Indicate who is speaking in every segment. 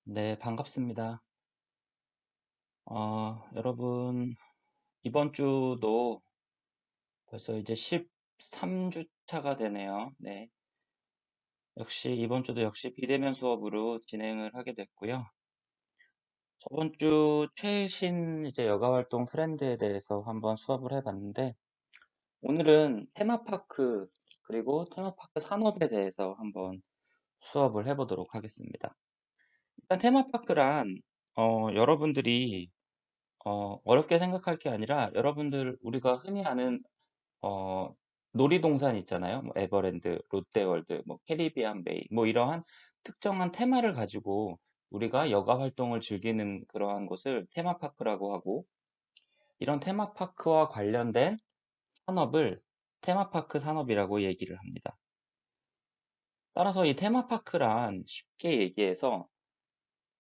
Speaker 1: 네, 반갑습니다. 여러분, 이번 주도 벌써 이제 13주 차가 되네요. 네. 이번 주도 역시 비대면 수업으로 진행을 하게 됐고요. 저번 주 최신 이제 여가 활동 트렌드에 대해서 한번 수업을 해봤는데, 오늘은 테마파크, 그리고 테마파크 산업에 대해서 한번 수업을 해보도록 하겠습니다. 일단 테마파크란, 여러분들이 어렵게 생각할 게 아니라 여러분들 우리가 흔히 아는 어 놀이동산 있잖아요. 뭐 에버랜드, 롯데월드, 뭐 캐리비안 베이 뭐 이러한 특정한 테마를 가지고 우리가 여가 활동을 즐기는 그러한 곳을 테마파크라고 하고, 이런 테마파크와 관련된 산업을 테마파크 산업이라고 얘기를 합니다. 따라서 이 테마파크란 쉽게 얘기해서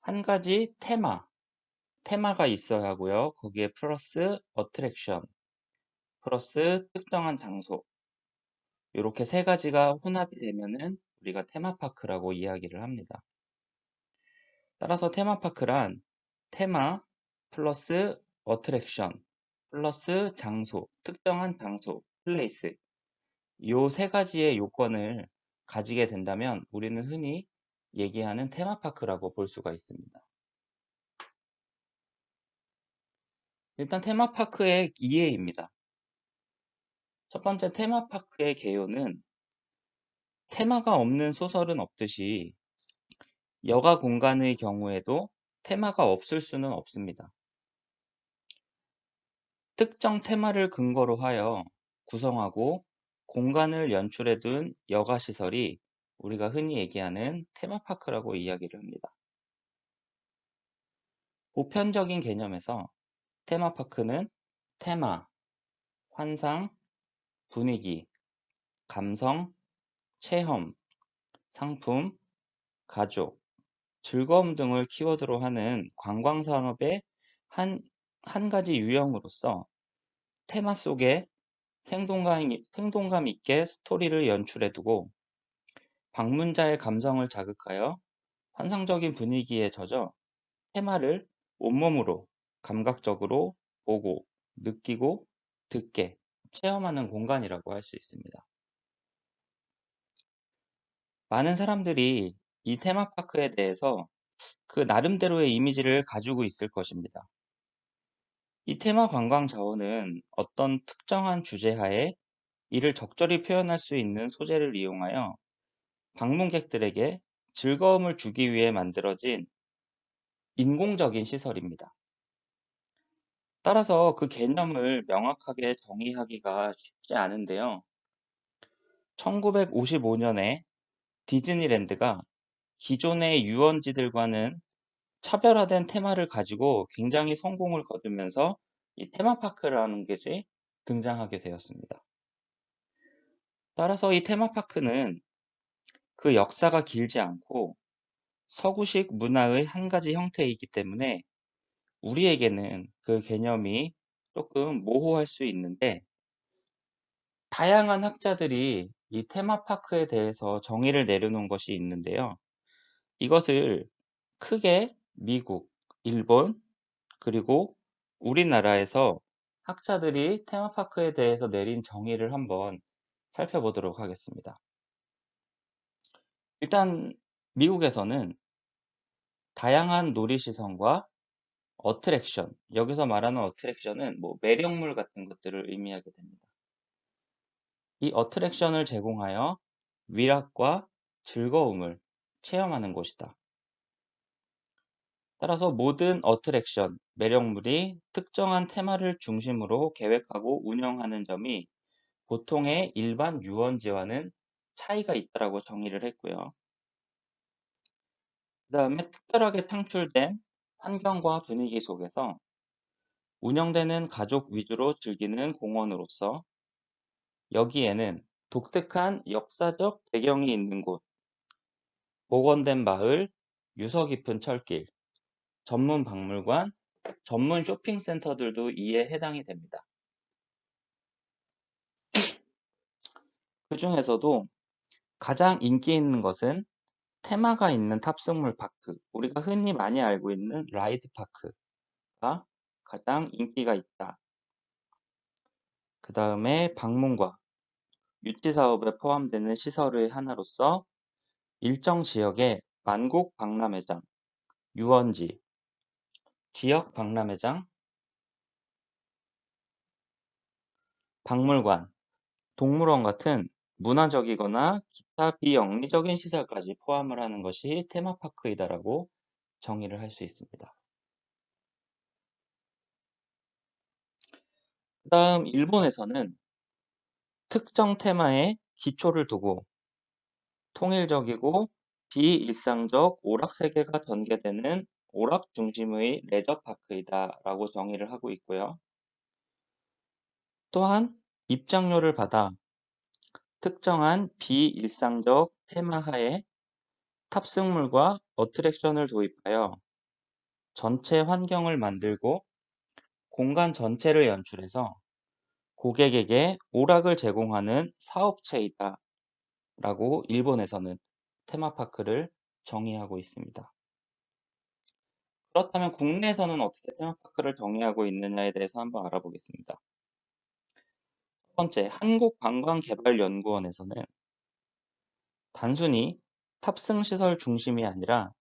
Speaker 1: 한 가지 테마가 있어야 하고요. 거기에 플러스 어트랙션, 플러스 특정한 장소, 요렇게 세 가지가 혼합이 되면은 우리가 테마파크라고 이야기를 합니다. 따라서 테마파크란 테마 플러스 어트랙션 플러스 장소, 특정한 장소, 플레이스, 요 세 가지의 요건을 가지게 된다면 우리는 흔히 얘기하는 테마파크라고 볼 수가 있습니다. 일단 테마파크의 이해입니다. 첫 번째, 테마파크의 개요는 테마가 없는 소설은 없듯이 여가 공간의 경우에도 테마가 없을 수는 없습니다. 특정 테마를 근거로 하여 구성하고 공간을 연출해 둔 여가 시설이 우리가 흔히 얘기하는 테마파크라고 이야기를 합니다. 보편적인 개념에서 테마파크는 테마, 환상, 분위기, 감성, 체험, 상품, 가족, 즐거움 등을 키워드로 하는 관광산업의 한, 한 가지 유형으로서 테마 속에 생동감 있게 스토리를 연출해 두고 방문자의 감성을 자극하여 환상적인 분위기에 젖어 테마를 온몸으로 감각적으로 보고, 느끼고, 듣게, 체험하는 공간이라고 할 수 있습니다. 많은 사람들이 이 테마파크에 대해서 그 나름대로의 이미지를 가지고 있을 것입니다. 이 테마 관광 자원은 어떤 특정한 주제하에 이를 적절히 표현할 수 있는 소재를 이용하여 방문객들에게 즐거움을 주기 위해 만들어진 인공적인 시설입니다. 따라서 그 개념을 명확하게 정의하기가 쉽지 않은데요. 1955년에 디즈니랜드가 기존의 유원지들과는 차별화된 테마를 가지고 굉장히 성공을 거두면서 이 테마파크라는 것이 등장하게 되었습니다. 따라서 이 테마파크는 그 역사가 길지 않고 서구식 문화의 한 가지 형태이기 때문에 우리에게는 그 개념이 조금 모호할 수 있는데, 다양한 학자들이 이 테마파크에 대해서 정의를 내려놓은 것이 있는데요. 이것을 크게 미국, 일본, 그리고 우리나라에서 학자들이 테마파크에 대해서 내린 정의를 한번 살펴보도록 하겠습니다. 일단 미국에서는 다양한 놀이시설과 어트랙션, 여기서 말하는 어트랙션은 뭐 매력물 같은 것들을 의미하게 됩니다. 이 어트랙션을 제공하여 위락과 즐거움을 체험하는 곳이다. 따라서 모든 어트랙션, 매력물이 특정한 테마를 중심으로 계획하고 운영하는 점이 보통의 일반 유원지와는 차이가 있다라고 정의를 했고요. 그 다음에 특별하게 창출된 환경과 분위기 속에서 운영되는 가족 위주로 즐기는 공원으로서 여기에는 독특한 역사적 배경이 있는 곳, 복원된 마을, 유서 깊은 철길, 전문 박물관, 전문 쇼핑센터들도 이에 해당이 됩니다. 그 중에서도 가장 인기 있는 것은 테마가 있는 탑승물 파크, 우리가 흔히 많이 알고 있는 라이드 파크가 가장 인기가 있다. 그 다음에 방문과 유치 사업에 포함되는 시설의 하나로서 일정 지역의 만국 박람회장, 유원지, 지역 박람회장, 박물관, 동물원 같은 문화적이거나 기타 비영리적인 시설까지 포함을 하는 것이 테마파크이다라고 정의를 할 수 있습니다. 그다음 일본에서는 특정 테마에 기초를 두고 통일적이고 비일상적 오락 세계가 전개되는 오락 중심의 레저파크이다라고 정의를 하고 있고요. 또한 입장료를 받아 특정한 비일상적 테마 하에 탑승물과 어트랙션을 도입하여 전체 환경을 만들고 공간 전체를 연출해서 고객에게 오락을 제공하는 사업체이다 라고 일본에서는 테마파크를 정의하고 있습니다. 그렇다면 국내에서는 어떻게 테마파크를 정의하고 있느냐에 대해서 한번 알아보겠습니다. 첫 번째, 한국관광개발연구원에서는 단순히 탑승시설 중심이 아니라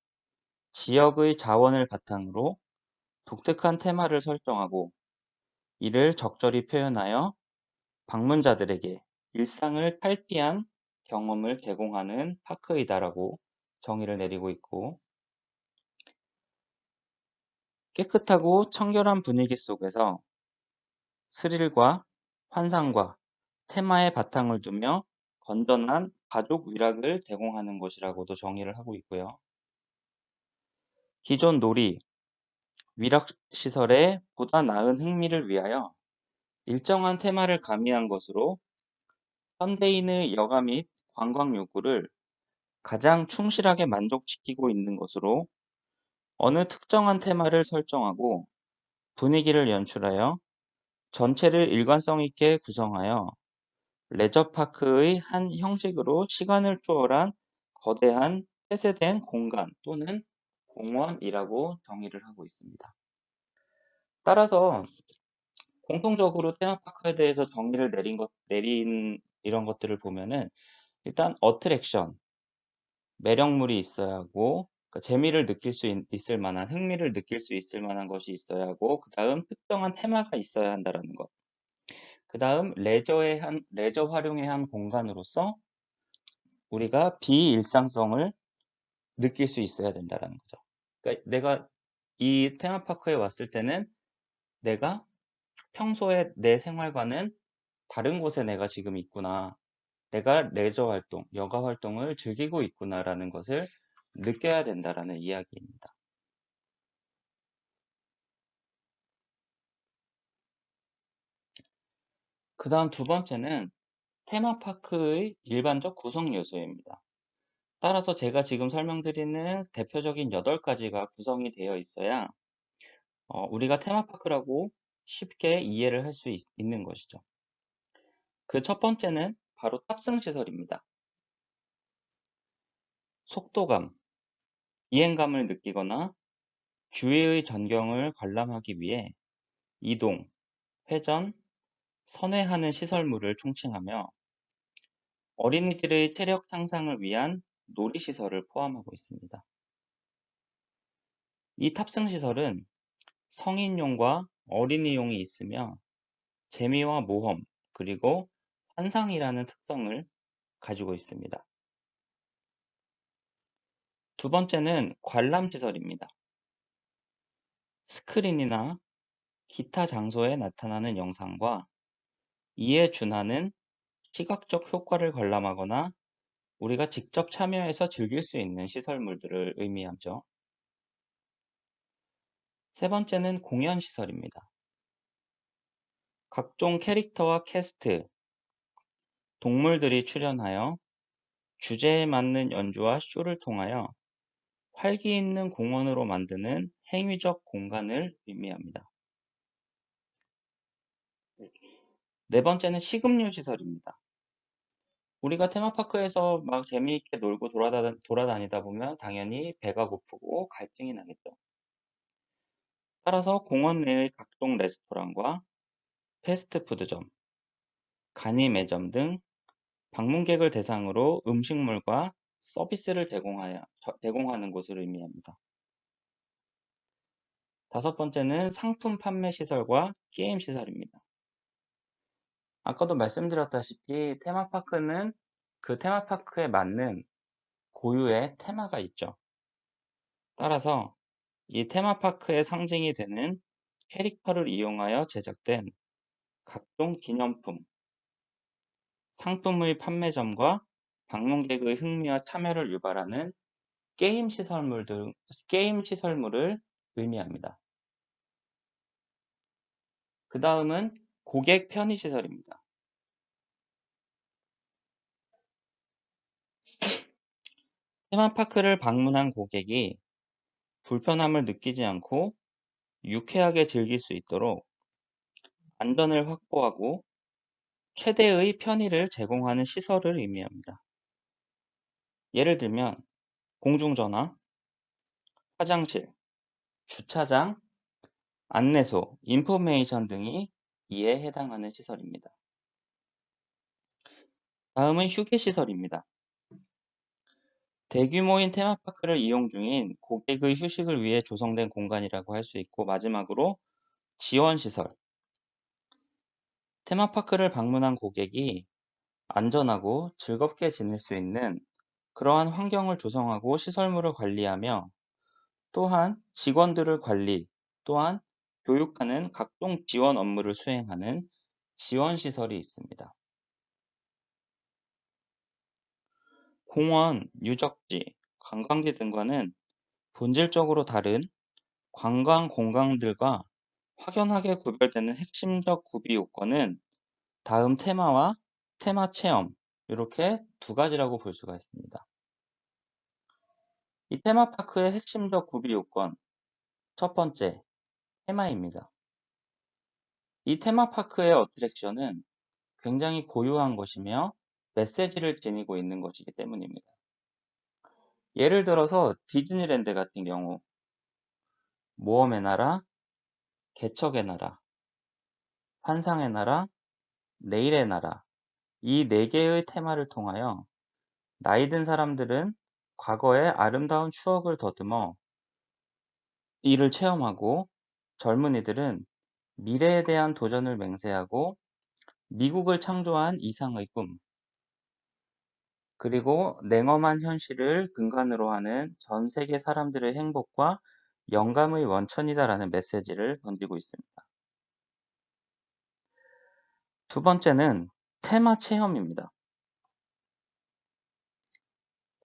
Speaker 1: 지역의 자원을 바탕으로 독특한 테마를 설정하고 이를 적절히 표현하여 방문자들에게 일상을 탈피한 경험을 제공하는 파크이다라고 정의를 내리고 있고, 깨끗하고 청결한 분위기 속에서 스릴과 환상과 테마의 바탕을 두며 건전한 가족 위락을 제공하는 곳이라고도 정의를 하고 있고요. 기존 놀이, 위락 시설에 보다 나은 흥미를 위하여 일정한 테마를 가미한 것으로 현대인의 여가 및 관광 욕구를 가장 충실하게 만족시키고 있는 것으로 어느 특정한 테마를 설정하고 분위기를 연출하여 전체를 일관성 있게 구성하여 레저파크의 한 형식으로 시간을 초월한 거대한 폐쇄된 공간 또는 공원이라고 정의를 하고 있습니다. 따라서 공통적으로 테마파크에 대해서 정의를 내린 이런 것들을 보면은 일단 어트랙션, 매력물이 있어야 하고 재미를 느낄 수 있을 만한 흥미를 느낄 수 있을 만한 것이 있어야 하고 그다음 특정한 테마가 있어야 한다라는 것. 그다음 레저 활용의 한 공간으로서 우리가 비일상성을 느낄 수 있어야 된다라는 거죠. 그러니까 내가 이 테마파크에 왔을 때는 내가 평소에 내 생활과는 다른 곳에 내가 지금 있구나. 내가 레저 활동, 여가 활동을 즐기고 있구나라는 것을 느껴야 된다라는 이야기입니다. 그다음 두 번째는 테마파크의 일반적 구성 요소입니다. 따라서 제가 지금 설명드리는 대표적인 8가지가 구성이 되어 있어야 우리가 테마파크라고 쉽게 이해를 할 수 있는 것이죠. 그 첫 번째는 바로 탑승 시설입니다. 속도감, 이행감을 느끼거나 주위의 전경을 관람하기 위해 이동, 회전, 선회하는 시설물을 총칭하며 어린이들의 체력 향상을 위한 놀이시설을 포함하고 있습니다. 이 탑승 시설은 성인용과 어린이용이 있으며 재미와 모험, 그리고 환상이라는 특성을 가지고 있습니다. 두 번째는 관람시설입니다. 스크린이나 기타 장소에 나타나는 영상과 이에 준하는 시각적 효과를 관람하거나 우리가 직접 참여해서 즐길 수 있는 시설물들을 의미하죠. 세 번째는 공연시설입니다. 각종 캐릭터와 캐스트, 동물들이 출연하여 주제에 맞는 연주와 쇼를 통하여 활기 있는 공원으로 만드는 행위적 공간을 의미합니다. 네 번째는 식음료 시설입니다. 우리가 테마파크에서 막 재미있게 놀고 돌아다니다 보면 당연히 배가 고프고 갈증이 나겠죠. 따라서 공원 내의 각종 레스토랑과 패스트푸드점, 간이 매점 등 방문객을 대상으로 음식물과 서비스를 제공하는 곳을 의미합니다. 다섯 번째는 상품 판매 시설과 게임 시설입니다. 아까도 말씀드렸다시피 테마파크는 그 테마파크에 맞는 고유의 테마가 있죠. 따라서 이 테마파크의 상징이 되는 캐릭터를 이용하여 제작된 각종 기념품, 상품의 판매점과 방문객의 흥미와 참여를 유발하는 게임 시설물을 의미합니다. 그 다음은 고객 편의 시설입니다. 테마파크를 방문한 고객이 불편함을 느끼지 않고 유쾌하게 즐길 수 있도록 안전을 확보하고 최대의 편의를 제공하는 시설을 의미합니다. 예를 들면 공중전화, 화장실, 주차장, 안내소, 인포메이션 등이 이에 해당하는 시설입니다. 다음은 휴게시설입니다. 대규모인 테마파크를 이용 중인 고객의 휴식을 위해 조성된 공간이라고 할 수 있고, 마지막으로 지원시설. 테마파크를 방문한 고객이 안전하고 즐겁게 지낼 수 있는 그러한 환경을 조성하고 시설물을 관리하며, 또한 직원들을 관리 또한 교육하는 각종 지원 업무를 수행하는 지원시설이 있습니다. 공원, 유적지, 관광지 등과는 본질적으로 다른 관광 공간들과 확연하게 구별되는 핵심적 구비 요건은 다음 테마와 테마 체험, 이렇게 두 가지라고 볼 수가 있습니다. 이 테마파크의 핵심적 구비 요건, 첫 번째, 테마입니다. 이 테마파크의 어트랙션은 굉장히 고유한 것이며 메시지를 지니고 있는 것이기 때문입니다. 예를 들어서 디즈니랜드 같은 경우 모험의 나라, 개척의 나라, 환상의 나라, 내일의 나라, 이 네 개의 테마를 통하여 나이 든 사람들은 과거의 아름다운 추억을 더듬어 이를 체험하고, 젊은이들은 미래에 대한 도전을 맹세하고 미국을 창조한 이상의 꿈, 그리고 냉엄한 현실을 근간으로 하는 전 세계 사람들의 행복과 영감의 원천이다라는 메시지를 던지고 있습니다. 두 번째는 테마 체험입니다.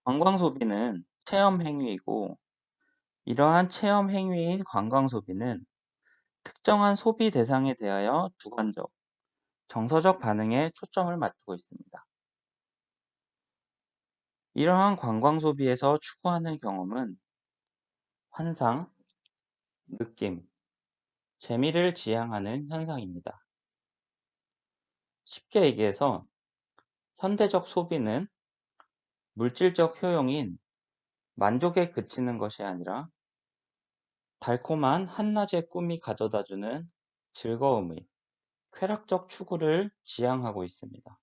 Speaker 1: 관광 소비는 체험 행위이고, 이러한 체험 행위인 관광 소비는 특정한 소비 대상에 대하여 주관적, 정서적 반응에 초점을 맞추고 있습니다. 이러한 관광 소비에서 추구하는 경험은 환상, 느낌, 재미를 지향하는 현상입니다. 쉽게 얘기해서 현대적 소비는 물질적 효용인 만족에 그치는 것이 아니라 달콤한 한낮의 꿈이 가져다주는 즐거움의 쾌락적 추구를 지향하고 있습니다.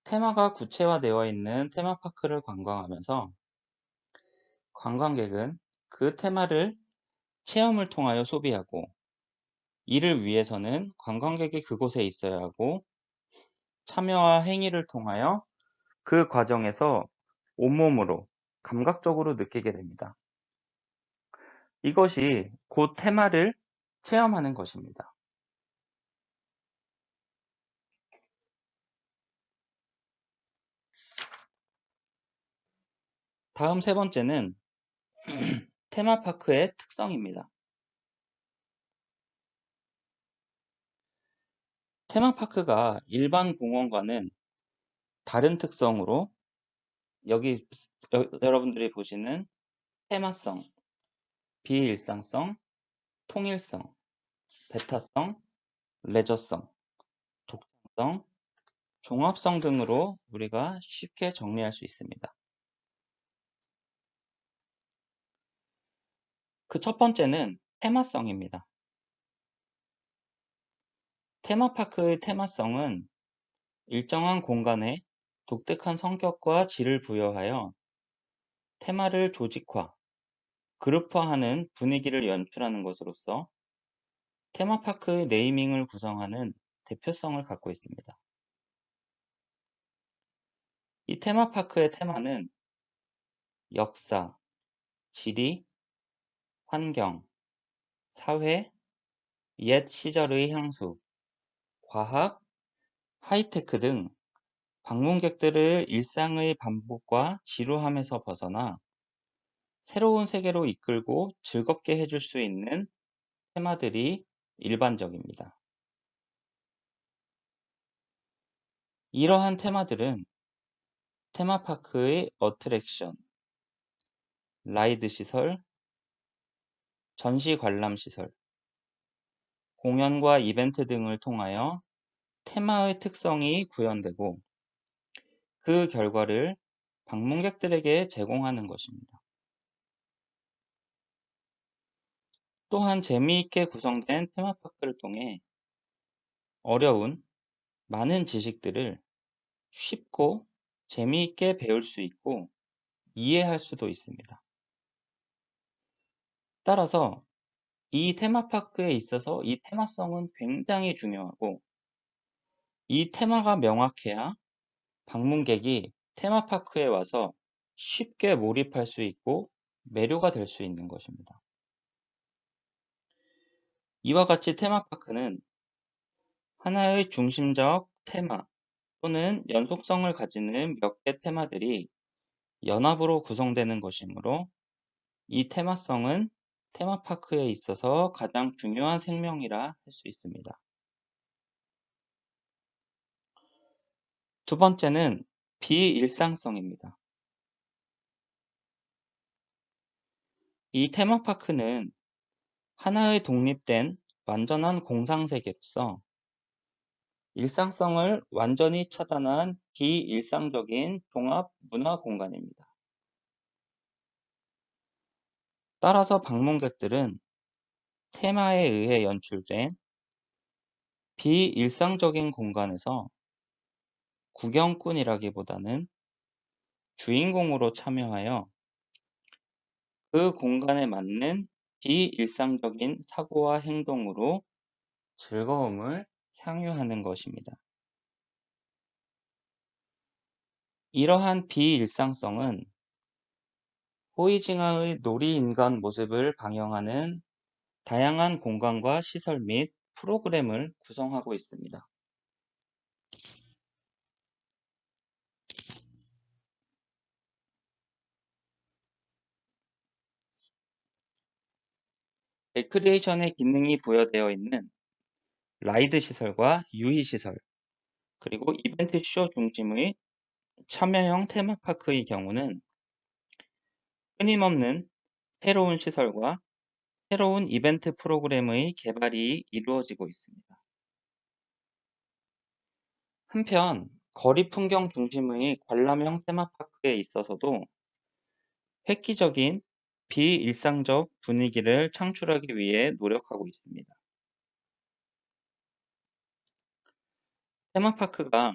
Speaker 1: 테마가 구체화되어 있는 테마파크를 관광하면서 관광객은 그 테마를 체험을 통하여 소비하고, 이를 위해서는 관광객이 그곳에 있어야 하고 참여와 행위를 통하여 그 과정에서 온몸으로 감각적으로 느끼게 됩니다. 이것이 곧 테마를 체험하는 것입니다. 다음 세 번째는 테마파크의 특성입니다. 테마파크가 일반 공원과는 다른 특성으로, 여기 여러분들이 보시는 테마성, 비일상성, 통일성, 배타성, 레저성, 독창성, 종합성 등으로 우리가 쉽게 정리할 수 있습니다. 그 첫 번째는 테마성입니다. 테마파크의 테마성은 일정한 공간에 독특한 성격과 질을 부여하여 테마를 조직화, 그룹화하는 분위기를 연출하는 것으로서 테마파크의 네이밍을 구성하는 대표성을 갖고 있습니다. 이 테마파크의 테마는 역사, 지리, 환경, 사회, 옛 시절의 향수, 과학, 하이테크 등 방문객들을 일상의 반복과 지루함에서 벗어나 새로운 세계로 이끌고 즐겁게 해줄 수 있는 테마들이 일반적입니다. 이러한 테마들은 테마파크의 어트랙션, 라이드 시설, 전시 관람 시설, 공연과 이벤트 등을 통하여 테마의 특성이 구현되고 그 결과를 방문객들에게 제공하는 것입니다. 또한 재미있게 구성된 테마파크를 통해 어려운 많은 지식들을 쉽고 재미있게 배울 수 있고 이해할 수도 있습니다. 따라서 이 테마파크에 있어서 이 테마성은 굉장히 중요하고 이 테마가 명확해야 방문객이 테마파크에 와서 쉽게 몰입할 수 있고 매료가 될 수 있는 것입니다. 이와 같이 테마파크는 하나의 중심적 테마 또는 연속성을 가지는 몇 개 테마들이 연합으로 구성되는 것이므로 이 테마성은 테마파크에 있어서 가장 중요한 생명이라 할 수 있습니다. 두 번째는 비일상성입니다. 이 테마파크는 하나의 독립된 완전한 공상세계로서 일상성을 완전히 차단한 비일상적인 종합 문화 공간입니다. 따라서 방문객들은 테마에 의해 연출된 비일상적인 공간에서 구경꾼이라기보다는 주인공으로 참여하여 그 공간에 맞는 비일상적인 사고와 행동으로 즐거움을 향유하는 것입니다. 이러한 비일상성은 호이징아의 놀이인간 모습을 방영하는 다양한 공간과 시설 및 프로그램을 구성하고 있습니다. 레크리에이션의 기능이 부여되어 있는 라이드 시설과 유희 시설, 그리고 이벤트 쇼 중심의 참여형 테마파크의 경우는 끊임없는 새로운 시설과 새로운 이벤트 프로그램의 개발이 이루어지고 있습니다. 한편 거리 풍경 중심의 관람형 테마파크에 있어서도 획기적인 비일상적 분위기를 창출하기 위해 노력하고 있습니다. 테마파크가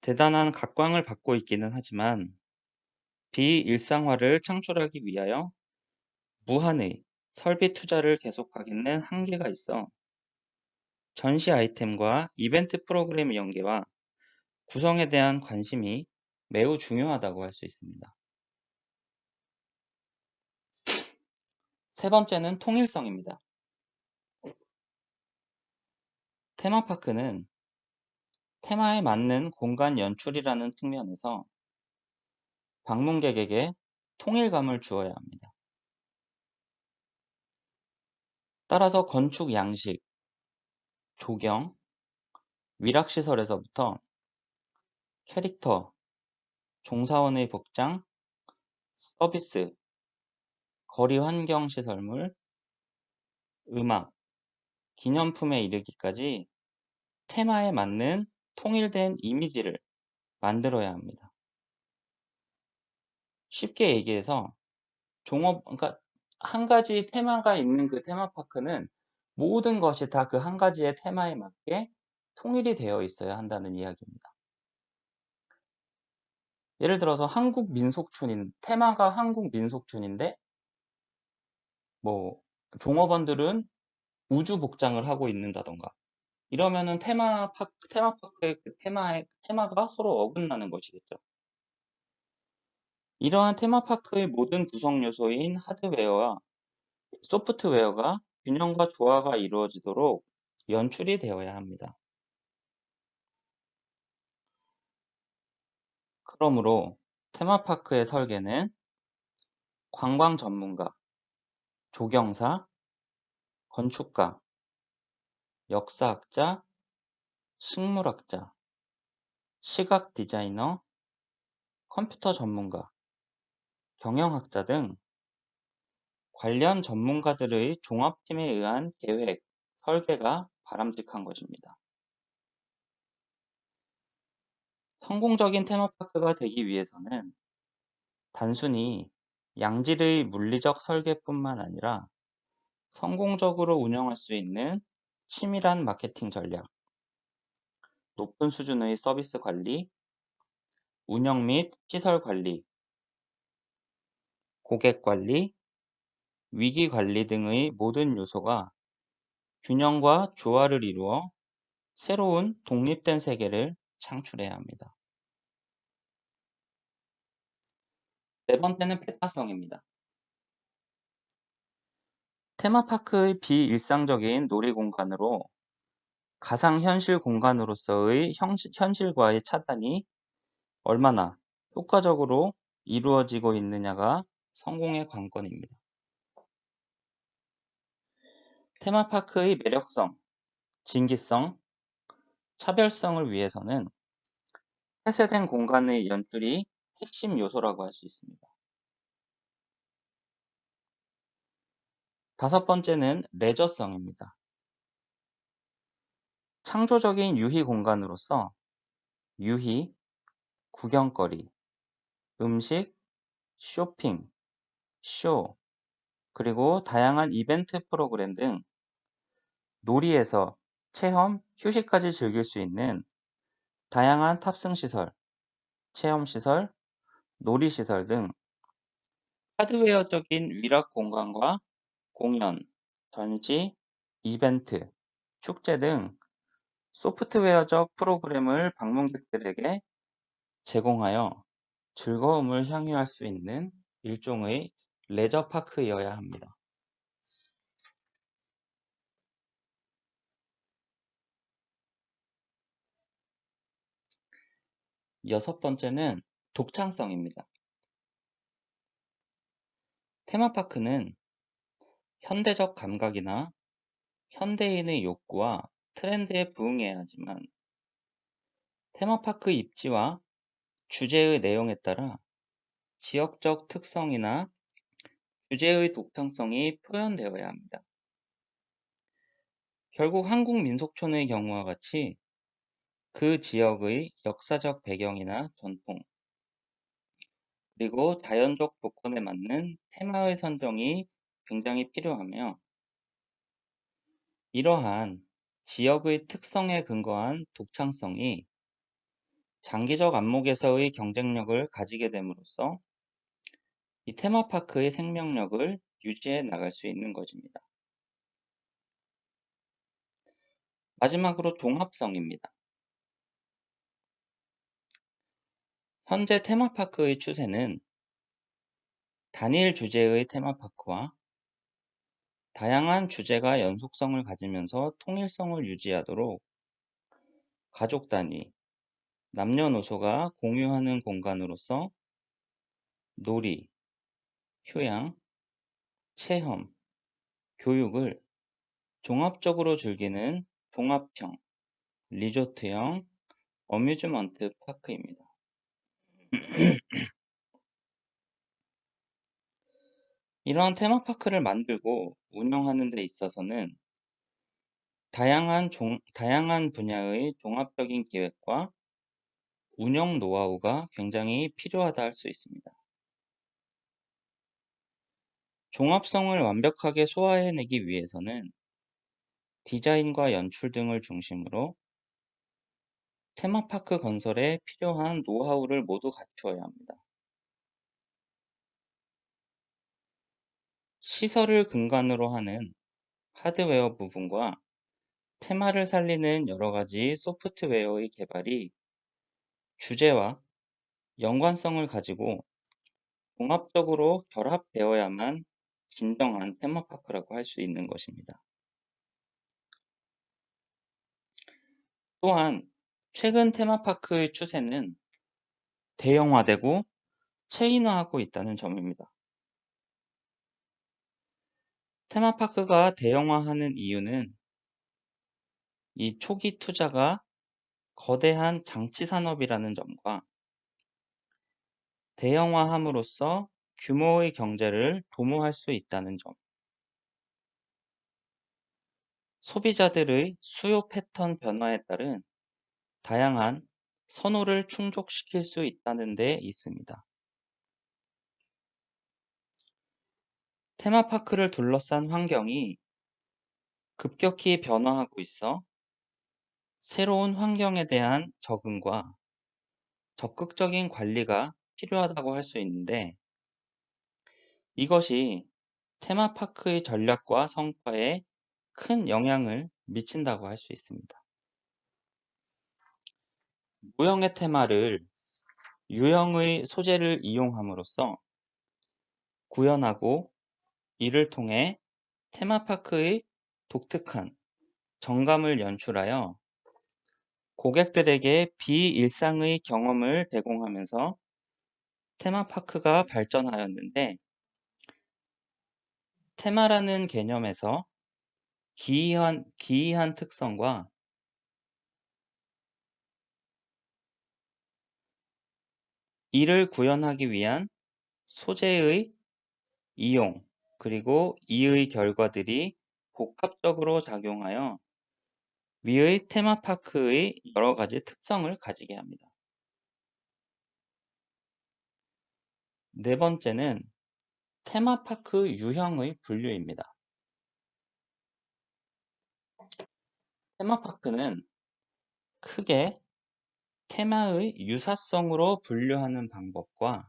Speaker 1: 대단한 각광을 받고 있기는 하지만 비일상화를 창출하기 위하여 무한의 설비 투자를 계속하기는 한계가 있어 전시 아이템과 이벤트 프로그램 연계와 구성에 대한 관심이 매우 중요하다고 할 수 있습니다. 세 번째는 통일성입니다. 테마파크는 테마에 맞는 공간 연출이라는 측면에서 방문객에게 통일감을 주어야 합니다. 따라서 건축 양식, 조경, 위락시설에서부터 캐릭터, 종사원의 복장, 서비스, 거리 환경 시설물, 음악, 기념품에 이르기까지 테마에 맞는 통일된 이미지를 만들어야 합니다. 쉽게 얘기해서 그러니까 한 가지 테마가 있는 그 테마파크는 모든 것이 다 그 한 가지의 테마에 맞게 통일이 되어 있어야 한다는 이야기입니다. 예를 들어서 테마가 한국 민속촌인데 뭐 종업원들은 우주 복장을 하고 있는다던가 이러면은 테마파크의 그 테마가 서로 어긋나는 것이겠죠. 이러한 테마파크의 모든 구성 요소인 하드웨어와 소프트웨어가 균형과 조화가 이루어지도록 연출이 되어야 합니다. 그러므로 테마파크의 설계는 관광 전문가, 조경사, 건축가, 역사학자, 식물학자, 시각 디자이너, 컴퓨터 전문가, 경영학자 등 관련 전문가들의 종합팀에 의한 계획, 설계가 바람직한 것입니다. 성공적인 테마파크가 되기 위해서는 단순히 양질의 물리적 설계뿐만 아니라 성공적으로 운영할 수 있는 치밀한 마케팅 전략, 높은 수준의 서비스 관리, 운영 및 시설 관리, 고객 관리, 위기 관리 등의 모든 요소가 균형과 조화를 이루어 새로운 독립된 세계를 창출해야 합니다. 네 번째는 페타성입니다. 테마파크의 비일상적인 놀이공간으로 가상현실 공간으로서의 현실과의 차단이 얼마나 효과적으로 이루어지고 있느냐가 성공의 관건입니다. 테마파크의 매력성, 진기성, 차별성을 위해서는 폐쇄된 공간의 연출이 핵심 요소라고 할 수 있습니다. 다섯 번째는 레저성입니다. 창조적인 유희 공간으로서 유희, 구경거리, 음식, 쇼핑, 쇼, 그리고 다양한 이벤트 프로그램 등 놀이에서 체험, 휴식까지 즐길 수 있는 다양한 탑승시설, 체험시설, 놀이시설 등 하드웨어적인 위락 공간과 공연, 전시, 이벤트, 축제 등 소프트웨어적 프로그램을 방문객들에게 제공하여 즐거움을 향유할 수 있는 일종의 레저파크여야 합니다. 여섯 번째는 독창성입니다. 테마파크는 현대적 감각이나 현대인의 욕구와 트렌드에 부응해야 하지만 테마파크 입지와 주제의 내용에 따라 지역적 특성이나 주제의 독창성이 표현되어야 합니다. 결국 한국 민속촌의 경우와 같이 그 지역의 역사적 배경이나 전통, 그리고 자연적 조건에 맞는 테마의 선정이 굉장히 필요하며 이러한 지역의 특성에 근거한 독창성이 장기적 안목에서의 경쟁력을 가지게 됨으로써 이 테마파크의 생명력을 유지해 나갈 수 있는 것입니다. 마지막으로 종합성입니다. 현재 테마파크의 추세는 단일 주제의 테마파크와 다양한 주제가 연속성을 가지면서 통일성을 유지하도록 가족 단위, 남녀노소가 공유하는 공간으로서 놀이, 휴양, 체험, 교육을 종합적으로 즐기는 종합형, 리조트형 어뮤즈먼트 파크입니다. 이러한 테마파크를 만들고 운영하는 데 있어서는 다양한 분야의 종합적인 기획과 운영 노하우가 굉장히 필요하다 할 수 있습니다. 종합성을 완벽하게 소화해내기 위해서는 디자인과 연출 등을 중심으로 테마파크 건설에 필요한 노하우를 모두 갖추어야 합니다. 시설을 근간으로 하는 하드웨어 부분과 테마를 살리는 여러 가지 소프트웨어의 개발이 주제와 연관성을 가지고 종합적으로 결합되어야만 진정한 테마파크라고 할 수 있는 것입니다. 또한 최근 테마파크의 추세는 대형화되고 체인화하고 있다는 점입니다. 테마파크가 대형화하는 이유는 이 초기 투자가 거대한 장치 산업이라는 점과 대형화함으로써 규모의 경제를 도모할 수 있다는 점, 소비자들의 수요 패턴 변화에 따른 다양한 선호를 충족시킬 수 있다는 데 있습니다. 테마파크를 둘러싼 환경이 급격히 변화하고 있어 새로운 환경에 대한 적응과 적극적인 관리가 필요하다고 할 수 있는데 이것이 테마파크의 전략과 성과에 큰 영향을 미친다고 할 수 있습니다. 무형의 테마를 유형의 소재를 이용함으로써 구현하고 이를 통해 테마파크의 독특한 정감을 연출하여 고객들에게 비일상의 경험을 제공하면서 테마파크가 발전하였는데 테마라는 개념에서 기이한 특성과 이를 구현하기 위한 소재의 이용 그리고 이의 결과들이 복합적으로 작용하여 위의 테마파크의 여러 가지 특성을 가지게 합니다. 네 번째는 테마파크 유형의 분류입니다. 테마파크는 크게 테마의 유사성으로 분류하는 방법과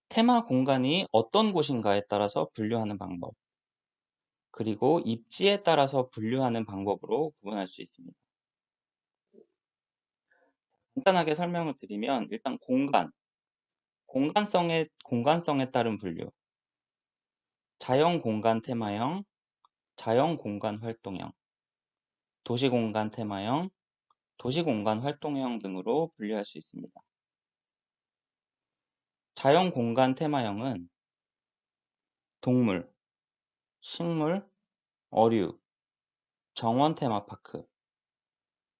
Speaker 1: 테마 공간이 어떤 곳인가에 따라서 분류하는 방법, 그리고 입지에 따라서 분류하는 방법으로 구분할 수 있습니다. 간단하게 설명을 드리면 일단 공간성에 따른 분류, 자연 공간 테마형, 자연 공간 활동형, 도시 공간 테마형, 도시 공간 활동형 등으로 분류할 수 있습니다. 자연 공간 테마형은 동물, 식물, 어류, 정원 테마파크,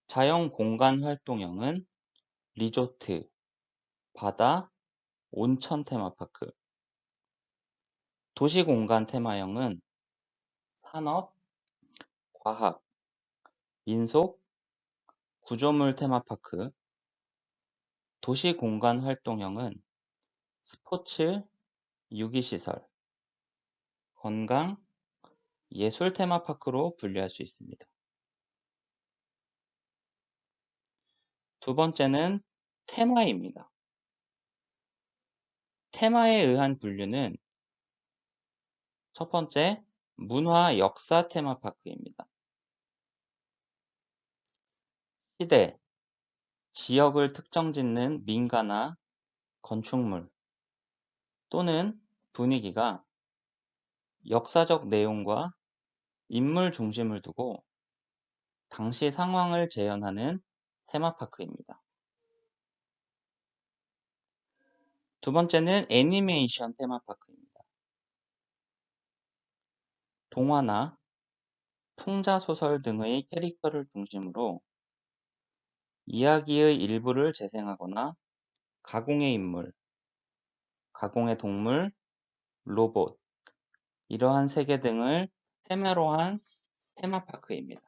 Speaker 1: 자연 공간 활동형은 리조트, 바다, 온천 테마파크, 도시 공간 테마형은 산업, 과학, 민속, 구조물 테마파크, 도시 공간 활동형은 스포츠, 유기시설, 건강, 예술 테마파크로 분류할 수 있습니다. 두 번째는 테마입니다. 테마에 의한 분류는 첫 번째, 문화 역사 테마파크입니다. 시대, 지역을 특정 짓는 민가나 건축물 또는 분위기가 역사적 내용과 인물 중심을 두고 당시 상황을 재현하는 테마파크입니다. 두 번째는 애니메이션 테마파크입니다. 동화나 풍자소설 등의 캐릭터를 중심으로 이야기의 일부를 재생하거나 가공의 인물, 가공의 동물, 로봇, 이러한 세계 등을 테마로 한 테마파크입니다.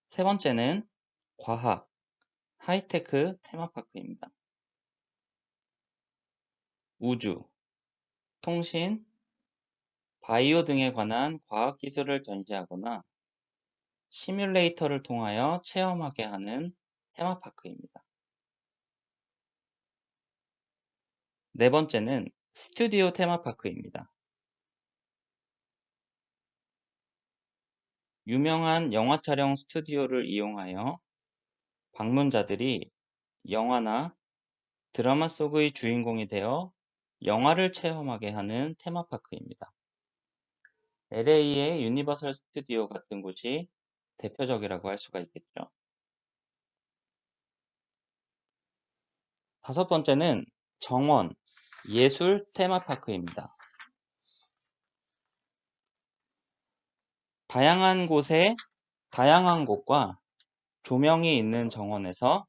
Speaker 1: 세 번째는 과학, 하이테크 테마파크입니다. 우주, 통신, 바이오 등에 관한 과학기술을 전시하거나 시뮬레이터를 통하여 체험하게 하는 테마파크입니다. 네 번째는 스튜디오 테마파크입니다. 유명한 영화 촬영 스튜디오를 이용하여 방문자들이 영화나 드라마 속의 주인공이 되어 영화를 체험하게 하는 테마파크입니다. LA의 유니버설 스튜디오 같은 곳이 대표적이라고 할 수가 있겠죠. 다섯 번째는 정원, 예술 테마파크입니다. 다양한 곳과 조명이 있는 정원에서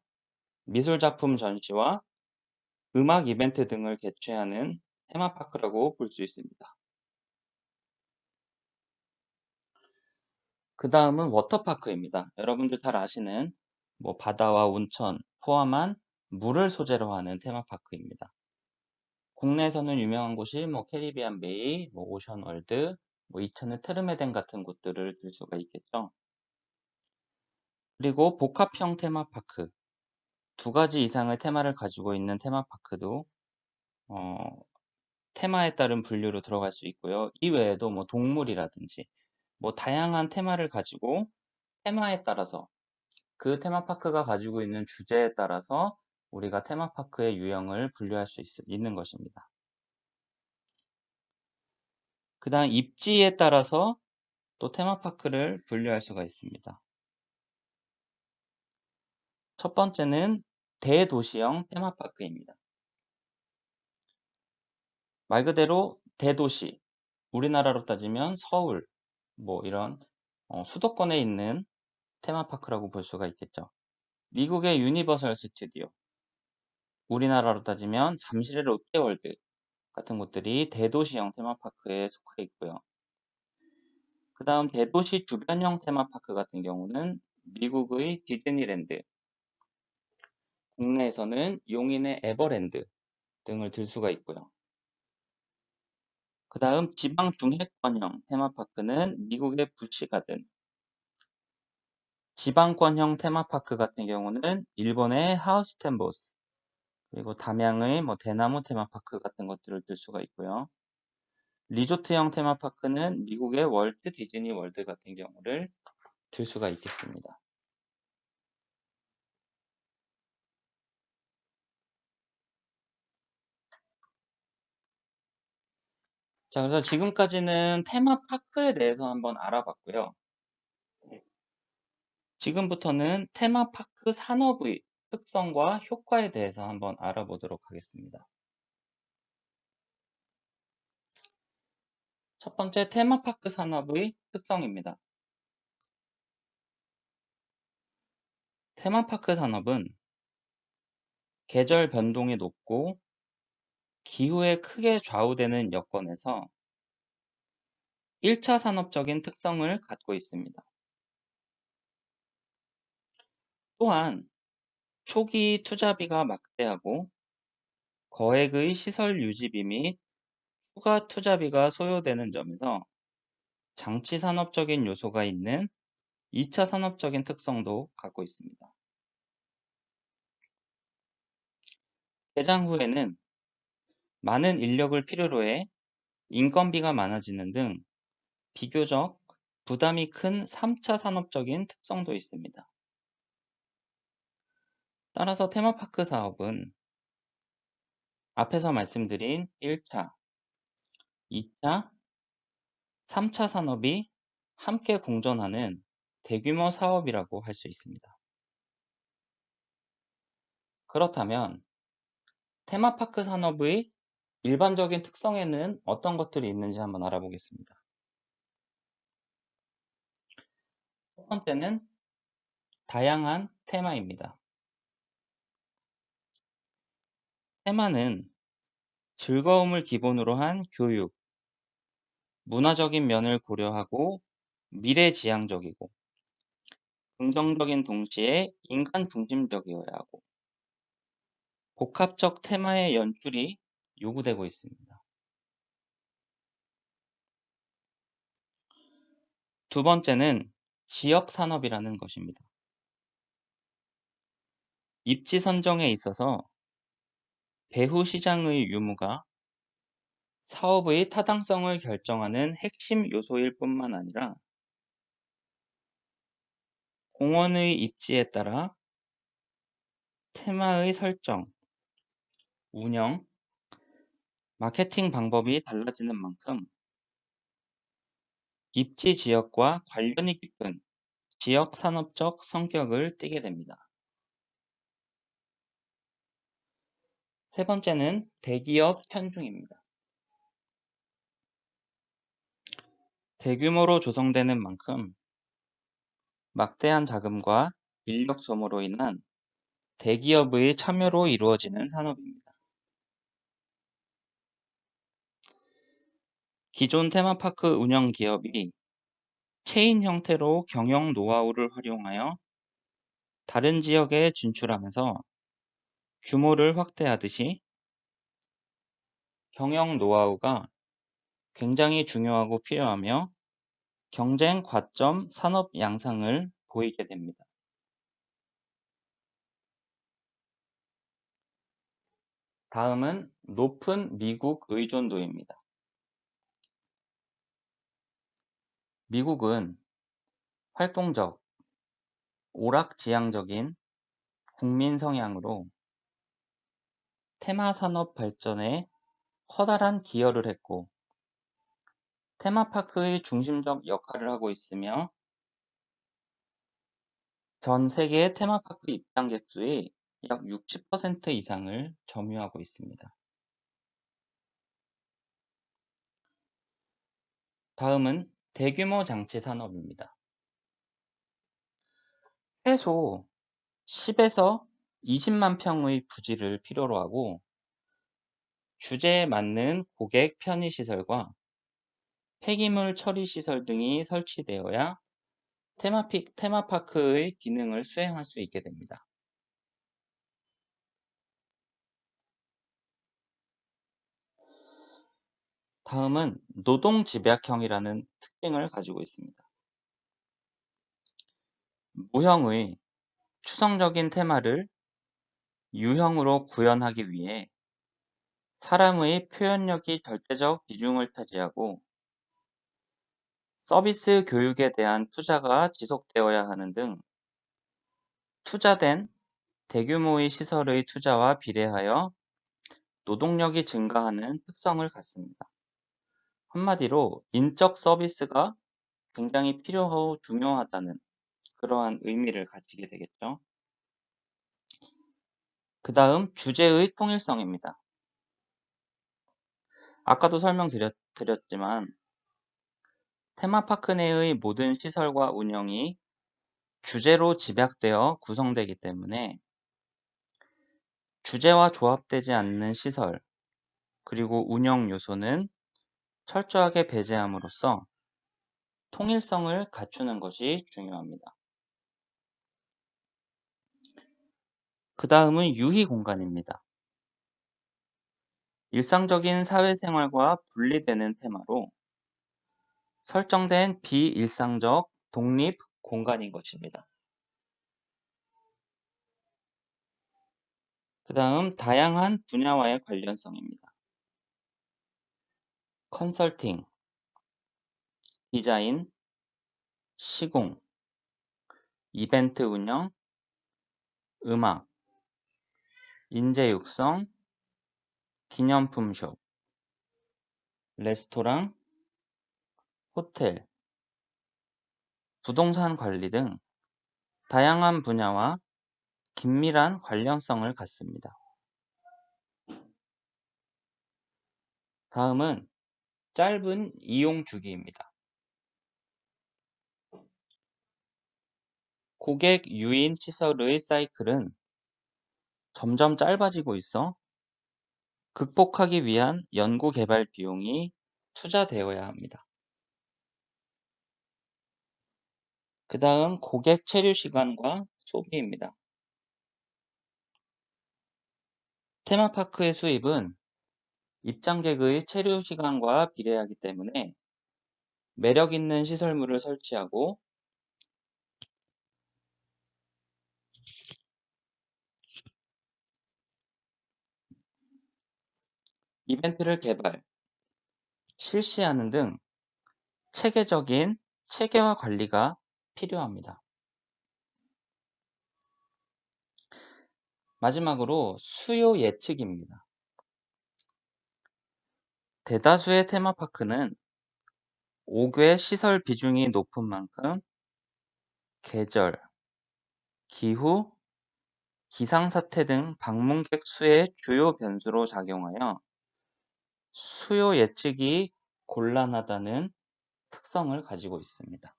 Speaker 1: 미술작품 전시와 음악 이벤트 등을 개최하는 테마파크라고 볼 수 있습니다. 그 다음은 워터파크입니다. 여러분들 잘 아시는 바다와 온천 포함한 물을 소재로 하는 테마파크입니다. 국내에서는 유명한 곳이 캐리비안 베이, 오션 월드, 이천의 트르메덴 같은 곳들을 들 수가 있겠죠. 그리고 복합형 테마파크, 두 가지 이상의 테마를 가지고 있는 테마파크도 테마에 따른 분류로 들어갈 수 있고요. 이 외에도 동물이라든지 다양한 테마를 가지고 테마에 따라서 그 테마파크가 가지고 있는 주제에 따라서 우리가 테마파크의 유형을 분류할 수 있는 것입니다. 그 다음 입지에 따라서 또 테마파크를 분류할 수가 있습니다. 첫 번째는 대도시형 테마파크입니다. 말 그대로 대도시, 우리나라로 따지면 서울, 이런 수도권에 있는 테마파크라고 볼 수가 있겠죠. 미국의 유니버설 스튜디오, 우리나라로 따지면 잠실의 롯데월드 같은 곳들이 대도시형 테마파크에 속해 있고요. 그 다음 대도시 주변형 테마파크 같은 경우는 미국의 디즈니랜드, 국내에서는 용인의 에버랜드 등을 들 수가 있고요. 그 다음 지방 중핵권형 테마파크는 미국의 부시가든, 지방권형 테마파크 같은 경우는 일본의 하우스텐보스, 그리고 담양의 대나무 테마파크 같은 것들을 들 수가 있고요. 리조트형 테마파크는 미국의 월트 디즈니 월드 같은 경우를 들 수가 있겠습니다. 자, 그래서 지금까지는 테마파크에 대해서 한번 알아봤고요. 지금부터는 테마파크 산업의 특성과 효과에 대해서 한번 알아보도록 하겠습니다. 첫 번째, 테마파크 산업의 특성입니다. 테마파크 산업은 계절 변동이 높고 기후에 크게 좌우되는 여건에서 1차 산업적인 특성을 갖고 있습니다. 또한 초기 투자비가 막대하고 거액의 시설 유지비 및 추가 투자비가 소요되는 점에서 장치 산업적인 요소가 있는 2차 산업적인 특성도 갖고 있습니다. 개장 후에는 많은 인력을 필요로 해 인건비가 많아지는 등 비교적 부담이 큰 3차 산업적인 특성도 있습니다. 따라서 테마파크 사업은 앞에서 말씀드린 1차, 2차, 3차 산업이 함께 공존하는 대규모 사업이라고 할 수 있습니다. 그렇다면 테마파크 산업의 일반적인 특성에는 어떤 것들이 있는지 한번 알아보겠습니다. 첫 번째는 다양한 테마입니다. 테마는 즐거움을 기본으로 한 교육, 문화적인 면을 고려하고 미래지향적이고 긍정적인 동시에 인간 중심적이어야 하고 복합적 테마의 연출이 요구되고 있습니다. 두 번째는 지역 산업이라는 것입니다. 입지 선정에 있어서 배후 시장의 유무가 사업의 타당성을 결정하는 핵심 요소일 뿐만 아니라 공원의 입지에 따라 테마의 설정, 운영, 마케팅 방법이 달라지는 만큼 입지 지역과 관련이 깊은 지역 산업적 성격을 띠게 됩니다. 세 번째는 대기업 편중입니다. 대규모로 조성되는 만큼 막대한 자금과 인력 소모로 인한 대기업의 참여로 이루어지는 산업입니다. 기존 테마파크 운영 기업이 체인 형태로 경영 노하우를 활용하여 다른 지역에 진출하면서 규모를 확대하듯이 경영 노하우가 굉장히 중요하고 필요하며 경쟁 과점 산업 양상을 보이게 됩니다. 다음은 높은 미국 의존도입니다. 미국은 활동적, 오락지향적인 국민 성향으로 테마 산업 발전에 커다란 기여를 했고 테마파크의 중심적 역할을 하고 있으며 전 세계 테마파크 입장객 수의 약 60% 이상을 점유하고 있습니다. 다음은 대규모 장치 산업입니다. 최소 10에서 20만 평의 부지를 필요로 하고 주제에 맞는 고객 편의시설과 폐기물 처리시설 등이 설치되어야 테마파크의 기능을 수행할 수 있게 됩니다. 다음은 노동집약형이라는 특징을 가지고 있습니다. 모형의 추상적인 테마를 유형으로 구현하기 위해 사람의 표현력이 절대적 비중을 차지하고 서비스 교육에 대한 투자가 지속되어야 하는 등 투자된 대규모의 시설의 투자와 비례하여 노동력이 증가하는 특성을 갖습니다. 한마디로 인적 서비스가 굉장히 필요하고 중요하다는 그러한 의미를 가지게 되겠죠. 그 다음 주제의 통일성입니다. 아까도 설명드렸지만 테마파크 내의 모든 시설과 운영이 주제로 집약되어 구성되기 때문에 주제와 조합되지 않는 시설 그리고 운영 요소는 철저하게 배제함으로써 통일성을 갖추는 것이 중요합니다. 그 다음은 유희 공간입니다. 일상적인 사회생활과 분리되는 테마로 설정된 비일상적 독립 공간인 것입니다. 그 다음 다양한 분야와의 관련성입니다. 컨설팅, 디자인, 시공, 이벤트 운영, 음악, 인재 육성, 기념품 숍, 레스토랑, 호텔, 부동산 관리 등 다양한 분야와 긴밀한 관련성을 갖습니다. 다음은 짧은 이용 주기입니다. 고객 유인 시설의 사이클은 점점 짧아지고 있어 극복하기 위한 연구 개발 비용이 투자되어야 합니다. 그 다음 고객 체류 시간과 소비입니다. 테마파크의 수입은 입장객의 체류 시간과 비례하기 때문에 매력 있는 시설물을 설치하고 이벤트를 개발, 실시하는 등 체계적인 체계화 관리가 필요합니다. 마지막으로 수요 예측입니다. 대다수의 테마파크는 5개 시설 비중이 높은 만큼 계절, 기후, 기상사태 등 방문객 수의 주요 변수로 작용하여 수요 예측이 곤란하다는 특성을 가지고 있습니다.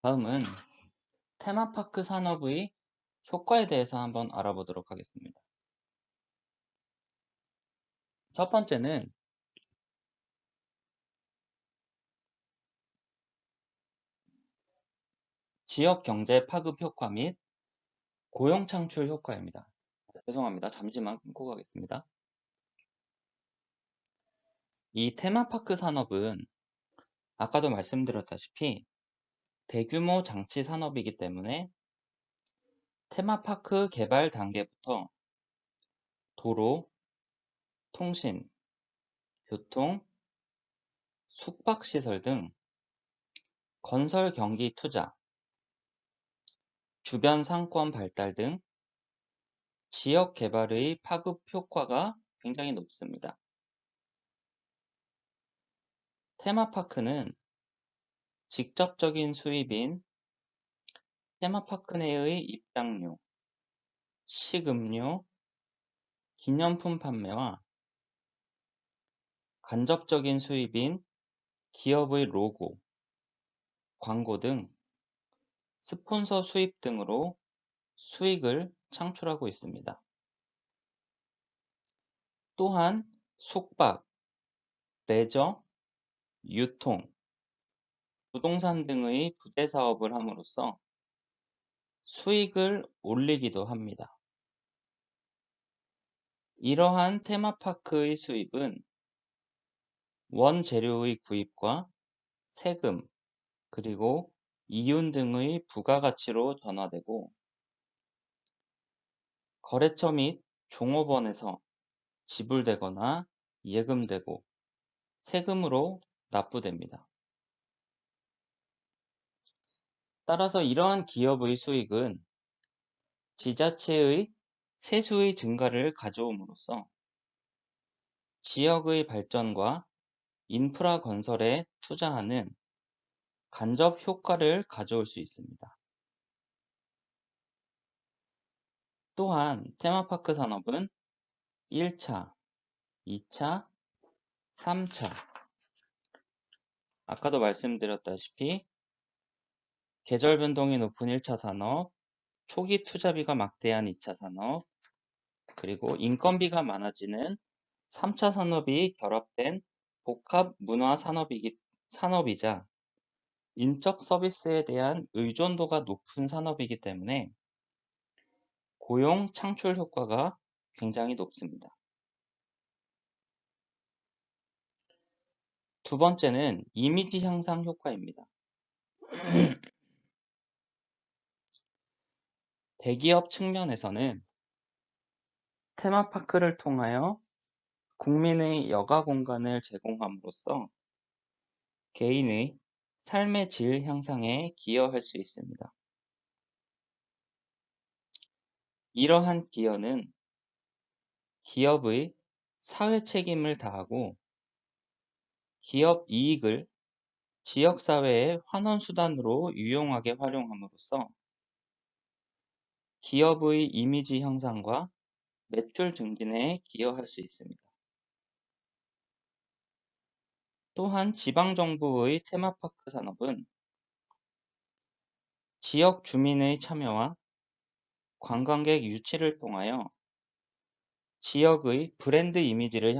Speaker 1: 다음은 테마파크 산업의 효과에 대해서 한번 알아보도록 하겠습니다. 첫 번째는 지역 경제 파급 효과 및 고용 창출 효과입니다. 죄송합니다. 잠시만 끊고 가겠습니다. 이 테마파크 산업은 아까도 말씀드렸다시피 대규모 장치 산업이기 때문에 테마파크 개발 단계부터 도로, 통신, 교통, 숙박시설 등 건설 경기 투자, 주변 상권 발달 등 지역 개발의 파급 효과가 굉장히 높습니다. 테마파크는 직접적인 수입인 테마파크 내의 입장료, 식음료, 기념품 판매와 간접적인 수입인 기업의 로고, 광고 등 스폰서 수입 등으로 수익을 창출하고 있습니다. 또한 숙박, 레저, 유통, 부동산 등의 부대 사업을 함으로써 수익을 올리기도 합니다. 이러한 테마파크의 수입은 원재료의 구입과 세금, 그리고 이윤 등의 부가가치로 전환되고 거래처 및 종업원에서 지불되거나 예금되고 세금으로 납부됩니다. 따라서 이러한 기업의 수익은 지자체의 세수의 증가를 가져옴으로써 지역의 발전과 인프라 건설에 투자하는 간접 효과를 가져올 수 있습니다. 또한 테마파크 산업은 1차, 2차, 3차, 아까도 말씀드렸다시피 계절 변동이 높은 1차 산업, 초기 투자비가 막대한 2차 산업, 그리고 인건비가 많아지는 3차 산업이 결합된 복합 문화 산업이자 인적 서비스에 대한 의존도가 높은 산업이기 때문에 고용 창출 효과가 굉장히 높습니다. 두 번째는 이미지 향상 효과입니다. 대기업 측면에서는 테마파크를 통하여 국민의 여가 공간을 제공함으로써 개인의 삶의 질 향상에 기여할 수 있습니다. 이러한 기여는 기업의 사회 책임을 다하고 기업 이익을 지역사회의 환원수단으로 유용하게 활용함으로써 기업의 이미지 향상과 매출 증진에 기여할 수 있습니다. 또한 지방정부의 테마파크 산업은 지역 주민의 참여와 관광객 유치를 통하여 지역의 브랜드 이미지를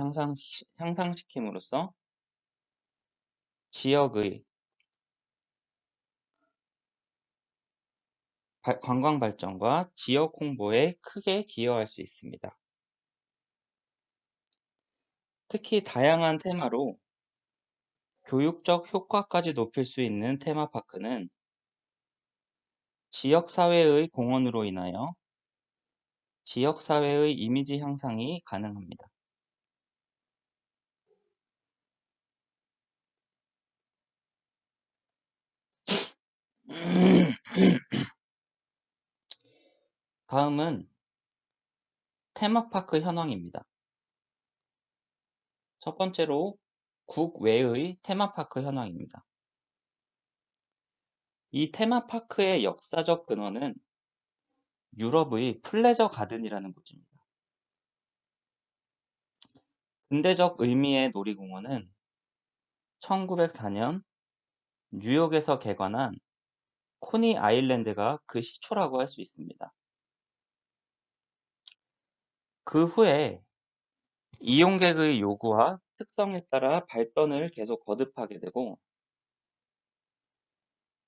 Speaker 1: 향상시킴으로써 지역의 관광 발전과 지역 홍보에 크게 기여할 수 있습니다. 특히 다양한 테마로 교육적 효과까지 높일 수 있는 테마파크는 지역사회의 공헌으로 인하여 지역사회의 이미지 향상이 가능합니다. 다음은 테마파크 현황입니다. 첫 번째로 국외의 테마파크 현황입니다. 이 테마파크의 역사적 근원은 유럽의 플레저 가든이라는 곳입니다. 근대적 의미의 놀이공원은 1904년 뉴욕에서 개관한 코니 아일랜드가 그 시초라고 할 수 있습니다. 그 후에 이용객의 요구와 특성에 따라 발전을 계속 거듭하게 되고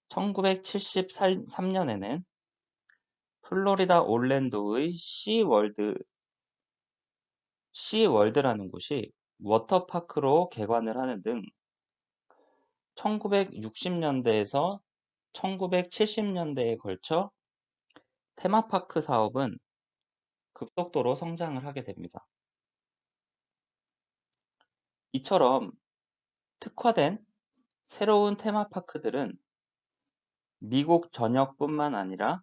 Speaker 1: 1973년에는 플로리다 올랜도의 시월드라는 곳이 워터파크로 개관을 하는 등 1960년대에서 1970년대에 걸쳐 테마파크 사업은 급속도로 성장을 하게 됩니다. 이처럼 특화된 새로운 테마파크들은 미국 전역뿐만 아니라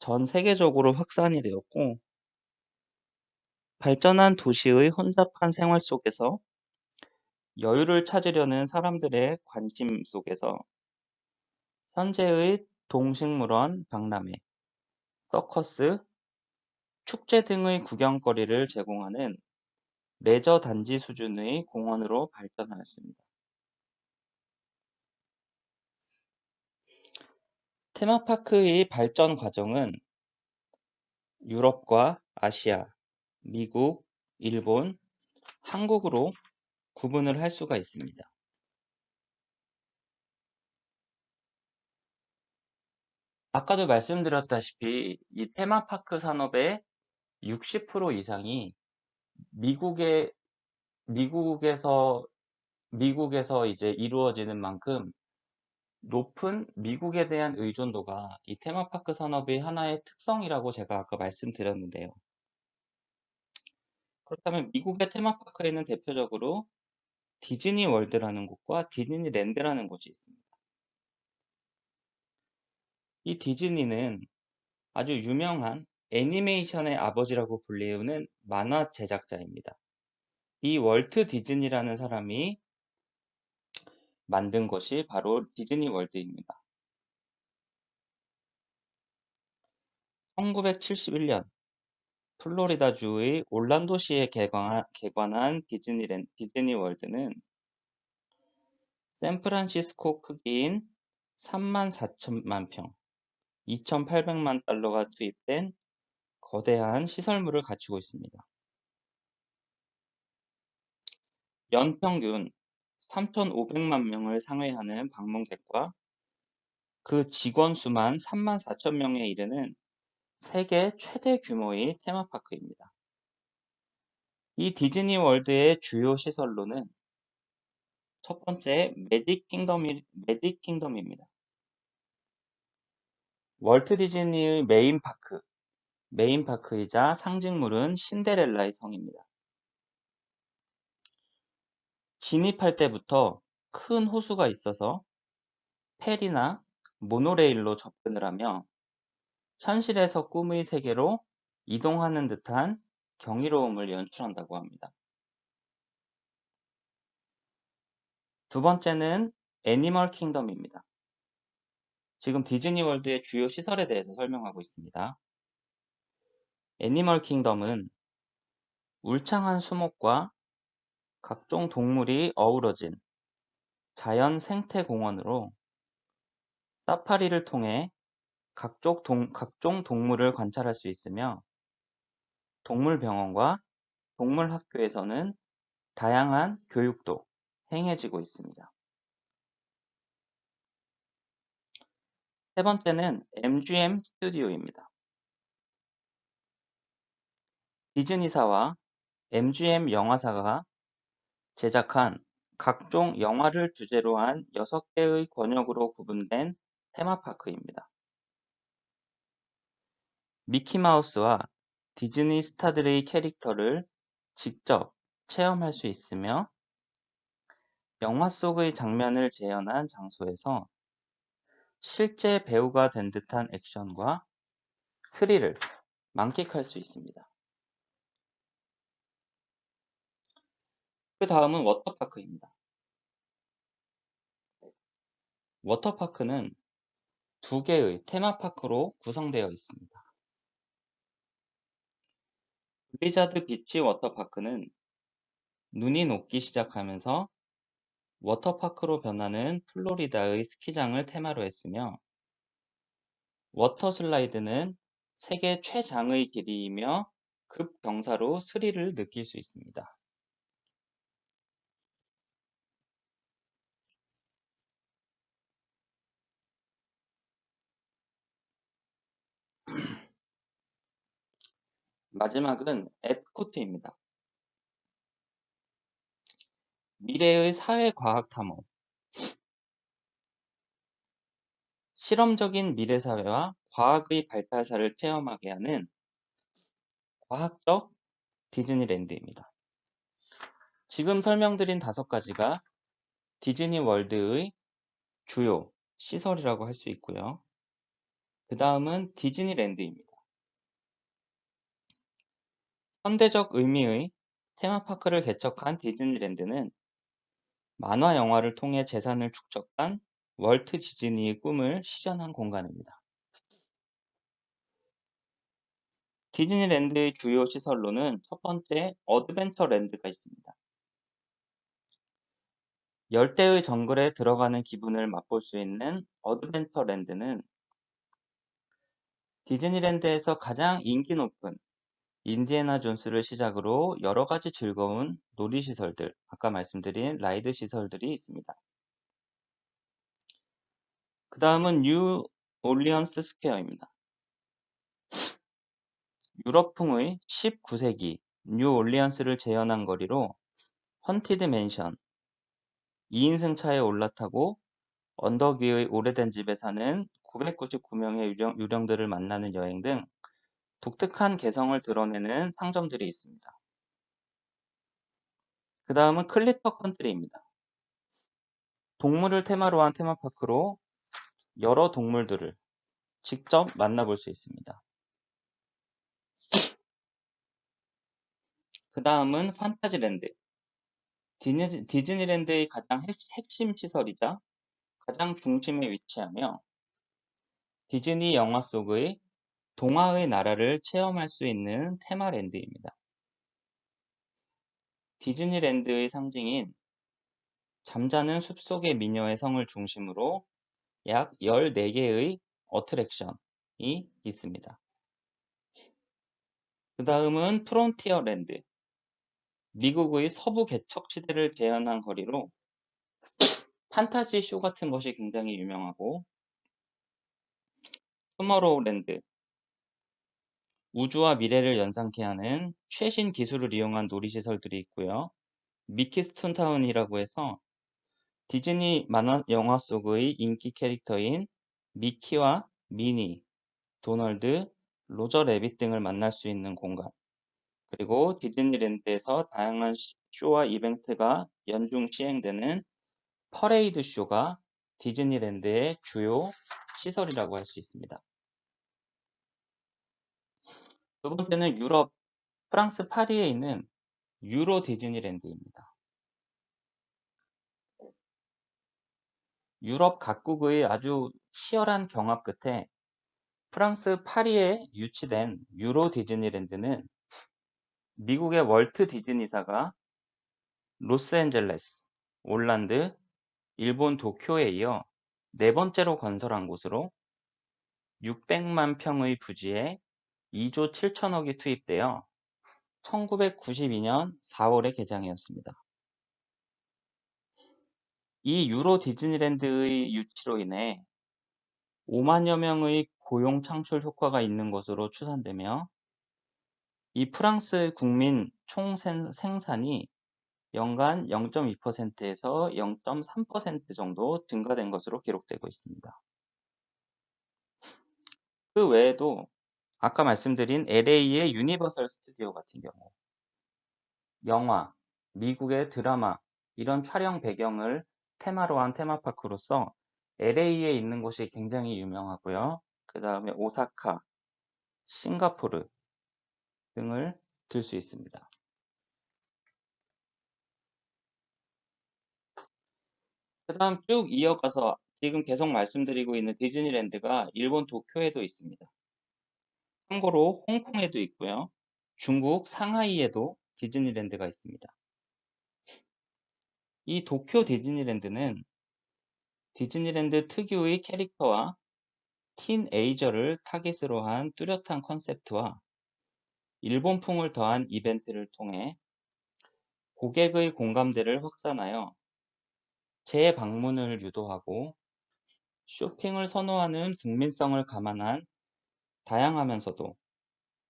Speaker 1: 전 세계적으로 확산이 되었고 발전한 도시의 혼잡한 생활 속에서 여유를 찾으려는 사람들의 관심 속에서 현재의 동식물원 박람회, 서커스, 축제 등의 구경거리를 제공하는 레저 단지 수준의 공원으로 발전하였습니다. 테마파크의 발전 과정은 유럽과 아시아, 미국, 일본, 한국으로 구분을 할 수가 있습니다. 아까도 말씀드렸다시피 이 테마파크 산업의 60% 이상이 미국에, 미국에서, 미국에서 이제 이루어지는 만큼 높은 미국에 대한 의존도가 이 테마파크 산업의 하나의 특성이라고 제가 아까 말씀드렸는데요. 그렇다면 미국의 테마파크에는 대표적으로 디즈니 월드라는 곳과 디즈니랜드라는 곳이 있습니다. 이 디즈니는 아주 유명한 애니메이션의 아버지라고 불리우는 만화 제작자입니다. 이 월트 디즈니라는 사람이 만든 것이 바로 디즈니 월드입니다. 1971년 플로리다주의 올란도시에 개관한 디즈니 월드는 샌프란시스코 크기인 34,000만 평, 2,800만 달러가 투입된 거대한 시설물을 갖추고 있습니다. 연평균 3,500만 명을 상회하는 방문객과 그 직원 수만 34,000명에 이르는 세계 최대 규모의 테마파크입니다. 이 디즈니 월드의 주요 시설로는 첫 번째 매직 킹덤입니다. 월트 디즈니의 메인 파크이자 상징물은 신데렐라의 성입니다. 진입할 때부터 큰 호수가 있어서 페리나 모노레일로 접근을 하며 현실에서 꿈의 세계로 이동하는 듯한 경이로움을 연출한다고 합니다. 두 번째는 애니멀 킹덤입니다. 지금 디즈니 월드의 주요 시설에 대해서 설명하고 있습니다. 애니멀 킹덤은 울창한 수목과 각종 동물이 어우러진 자연 생태 공원으로 사파리를 통해 각종 동물을 관찰할 수 있으며 동물병원과 동물학교에서는 다양한 교육도 행해지고 있습니다. 세 번째는 MGM 스튜디오입니다. 디즈니사와 MGM 영화사가 제작한 각종 영화를 주제로 한 6개의 권역으로 구분된 테마파크입니다. 미키마우스와 디즈니 스타들의 캐릭터를 직접 체험할 수 있으며 영화 속의 장면을 재현한 장소에서 실제 배우가 된 듯한 액션과 스릴을 만끽할 수 있습니다. 그 다음은 워터파크입니다. 워터파크는 2개의 테마파크로 구성되어 있습니다. 블리자드 비치 워터파크는 눈이 녹기 시작하면서 워터파크로 변하는 플로리다의 스키장을 테마로 했으며 워터 슬라이드는 세계 최장의 길이이며 급경사로 스릴을 느낄 수 있습니다. 마지막은 에프코트입니다. 미래의 사회과학 탐험, 실험적인 미래사회와 과학의 발달사를 체험하게 하는 과학적 디즈니랜드입니다. 지금 설명드린 5가지가 디즈니 월드의 주요 시설이라고 할 수 있고요. 그 다음은 디즈니랜드입니다. 현대적 의미의 테마파크를 개척한 디즈니랜드는 만화 영화를 통해 재산을 축적한 월트 디즈니의 꿈을 실현한 공간입니다. 디즈니랜드의 주요 시설로는 첫 번째 어드벤처랜드가 있습니다. 열대의 정글에 들어가는 기분을 맛볼 수 있는 어드벤처랜드는 디즈니랜드에서 가장 인기 높은 인디애나 존스를 시작으로 여러 가지 즐거운 놀이시설들, 아까 말씀드린 라이드 시설들이 있습니다. 그 다음은 뉴 올리언스 스퀘어입니다. 유럽풍의 19세기 뉴 올리언스를 재현한 거리로 헌티드 맨션, 2인승 차에 올라타고 언덕 위의 오래된 집에 사는 999명의 유령들을 만나는 여행 등 독특한 개성을 드러내는 상점들이 있습니다. 그 다음은 클리터 컨트리입니다. 동물을 테마로 한 테마파크로 여러 동물들을 직접 만나볼 수 있습니다. 그 다음은 판타지랜드. 디즈니랜드의 가장 핵심 시설이자 가장 중심에 위치하며 디즈니 영화 속의 동화의 나라를 체험할 수 있는 테마랜드입니다. 디즈니랜드의 상징인 잠자는 숲속의 미녀의 성을 중심으로 약 14개의 어트랙션이 있습니다. 그 다음은 프론티어랜드. 미국의 서부 개척지대를 재현한 거리로 판타지 쇼 같은 것이 굉장히 유명하고 투머로우랜드. 우주와 미래를 연상케 하는 최신 기술을 이용한 놀이시설들이 있고요. 미키스톤타운이라고 해서 디즈니 만화 영화 속의 인기 캐릭터인 미키와 미니, 도널드, 로저 래빗 등을 만날 수 있는 공간. 그리고 디즈니랜드에서 다양한 쇼와 이벤트가 연중 시행되는 퍼레이드 쇼가 디즈니랜드의 주요 시설이라고 할 수 있습니다. 두 번째는 유럽, 프랑스 파리에 있는 유로 디즈니랜드입니다. 유럽 각국의 아주 치열한 경합 끝에 프랑스 파리에 유치된 유로 디즈니랜드는 미국의 월트 디즈니사가 로스앤젤레스, 올란드, 일본 도쿄에 이어 4번째로 건설한 곳으로 600만 평의 부지에 2조 7천억이 투입되어 1992년 4월에 개장이었습니다. 이 유로 디즈니랜드의 유치로 인해 5만여 명의 고용 창출 효과가 있는 것으로 추산되며 이 프랑스 국민 총 생산이 연간 0.2%에서 0.3% 정도 증가된 것으로 기록되고 있습니다. 그 외에도 아까 말씀드린 LA의 유니버설 스튜디오 같은 경우 영화, 미국의 드라마 이런 촬영 배경을 테마로 한 테마파크로서 LA에 있는 곳이 굉장히 유명하고요. 그 다음에 오사카, 싱가포르 등을 들 수 있습니다. 그 다음 쭉 이어가서 지금 계속 말씀드리고 있는 디즈니랜드가 일본 도쿄에도 있습니다. 참고로 홍콩에도 있고요. 중국 상하이에도 디즈니랜드가 있습니다. 이 도쿄 디즈니랜드는 디즈니랜드 특유의 캐릭터와 틴에이저를 타깃으로 한 뚜렷한 컨셉트와 일본풍을 더한 이벤트를 통해 고객의 공감대를 확산하여 재방문을 유도하고 쇼핑을 선호하는 국민성을 감안한 다양하면서도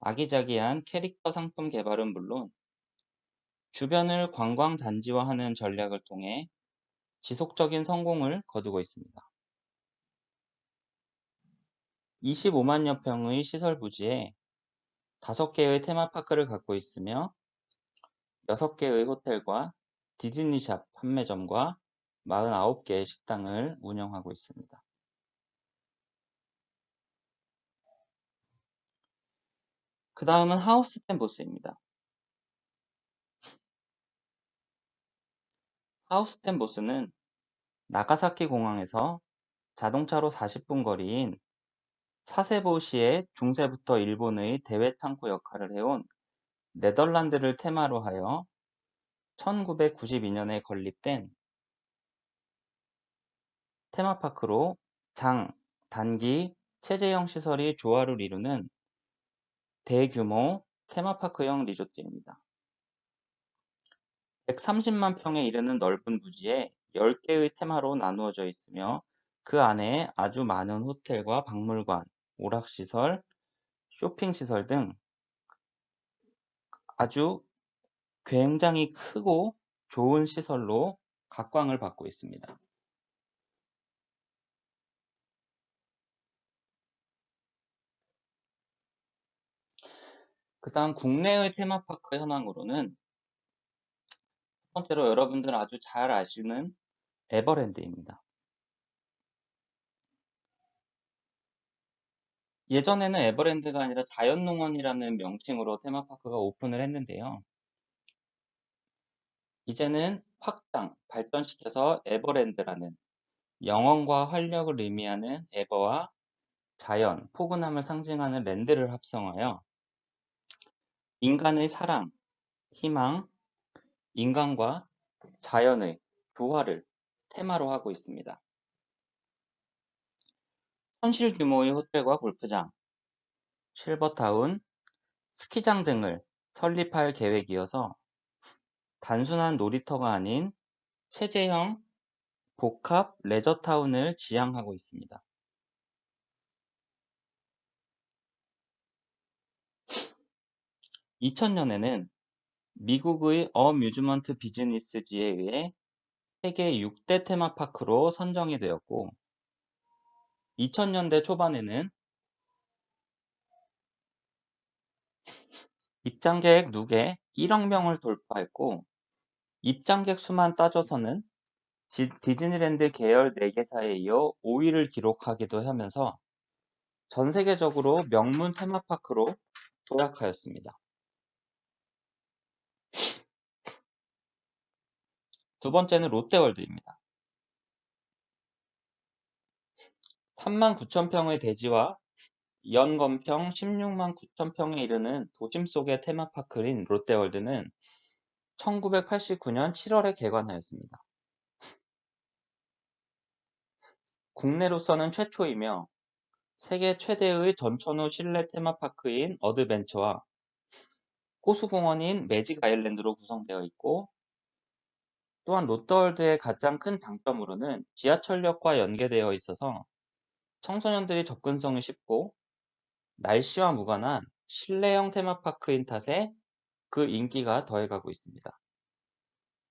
Speaker 1: 아기자기한 캐릭터 상품 개발은 물론 주변을 관광 단지화하는 전략을 통해 지속적인 성공을 거두고 있습니다. 25만여 평의 시설 부지에 5개의 테마파크를 갖고 있으며 6개의 호텔과 디즈니샵 판매점과 49개의 식당을 운영하고 있습니다. 그 다음은 하우스텐 보스입니다. 하우스텐 보스는 나가사키 공항에서 자동차로 40분 거리인 사세보시의 중세부터 일본의 대외 창구 역할을 해온 네덜란드를 테마로 하여 1992년에 건립된 테마파크로 장, 단기, 체제형 시설이 조화를 이루는 대규모 테마파크형 리조트입니다. 130만 평에 이르는 넓은 부지에 10개의 테마로 나누어져 있으며 그 안에 아주 많은 호텔과 박물관, 오락시설, 쇼핑시설 등 아주 굉장히 크고 좋은 시설로 각광을 받고 있습니다. 그 다음 국내의 테마파크 현황으로는 첫 번째로 여러분들 아주 잘 아시는 에버랜드입니다. 예전에는 에버랜드가 아니라 자연농원이라는 명칭으로 테마파크가 오픈을 했는데요. 이제는 확장, 발전시켜서 에버랜드라는 영원과 활력을 의미하는 에버와 자연, 포근함을 상징하는 랜드를 합성하여 인간의 사랑, 희망, 인간과 자연의 조화를 테마로 하고 있습니다. 현실 규모의 호텔과 골프장, 실버타운, 스키장 등을 설립할 계획이어서 단순한 놀이터가 아닌 체제형 복합 레저타운을 지향하고 있습니다. 2000년에는 미국의 어뮤즈먼트 비즈니스지에 의해 세계 6대 테마파크로 선정이 되었고 2000년대 초반에는 입장객 누계 1억 명을 돌파했고 입장객 수만 따져서는 디즈니랜드 계열 4개사에 이어 5위를 기록하기도 하면서 전 세계적으로 명문 테마파크로 도약하였습니다. 두 번째는 롯데월드입니다. 3만 9천 평의 대지와 연건평 16만 9천 평에 이르는 도심 속의 테마파크인 롯데월드는 1989년 7월에 개관하였습니다. 국내로서는 최초이며 세계 최대의 전천후 실내 테마파크인 어드벤처와 호수공원인 매직 아일랜드로 구성되어 있고, 또한 롯데월드의 가장 큰 장점으로는 지하철역과 연계되어 있어서 청소년들이 접근성이 쉽고 날씨와 무관한 실내형 테마파크인 탓에 그 인기가 더해가고 있습니다.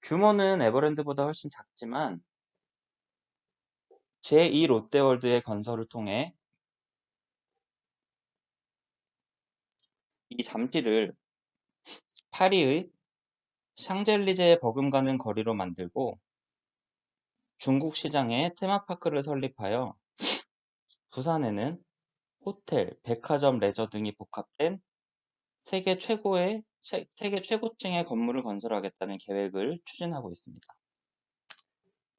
Speaker 1: 규모는 에버랜드보다 훨씬 작지만 제2 롯데월드의 건설을 통해 이 잠실을 파리의 샹젤리제에 버금가는 거리로 만들고 중국 시장에 테마파크를 설립하여 부산에는 호텔, 백화점, 레저 등이 복합된 세계 최고층의 건물을 건설하겠다는 계획을 추진하고 있습니다.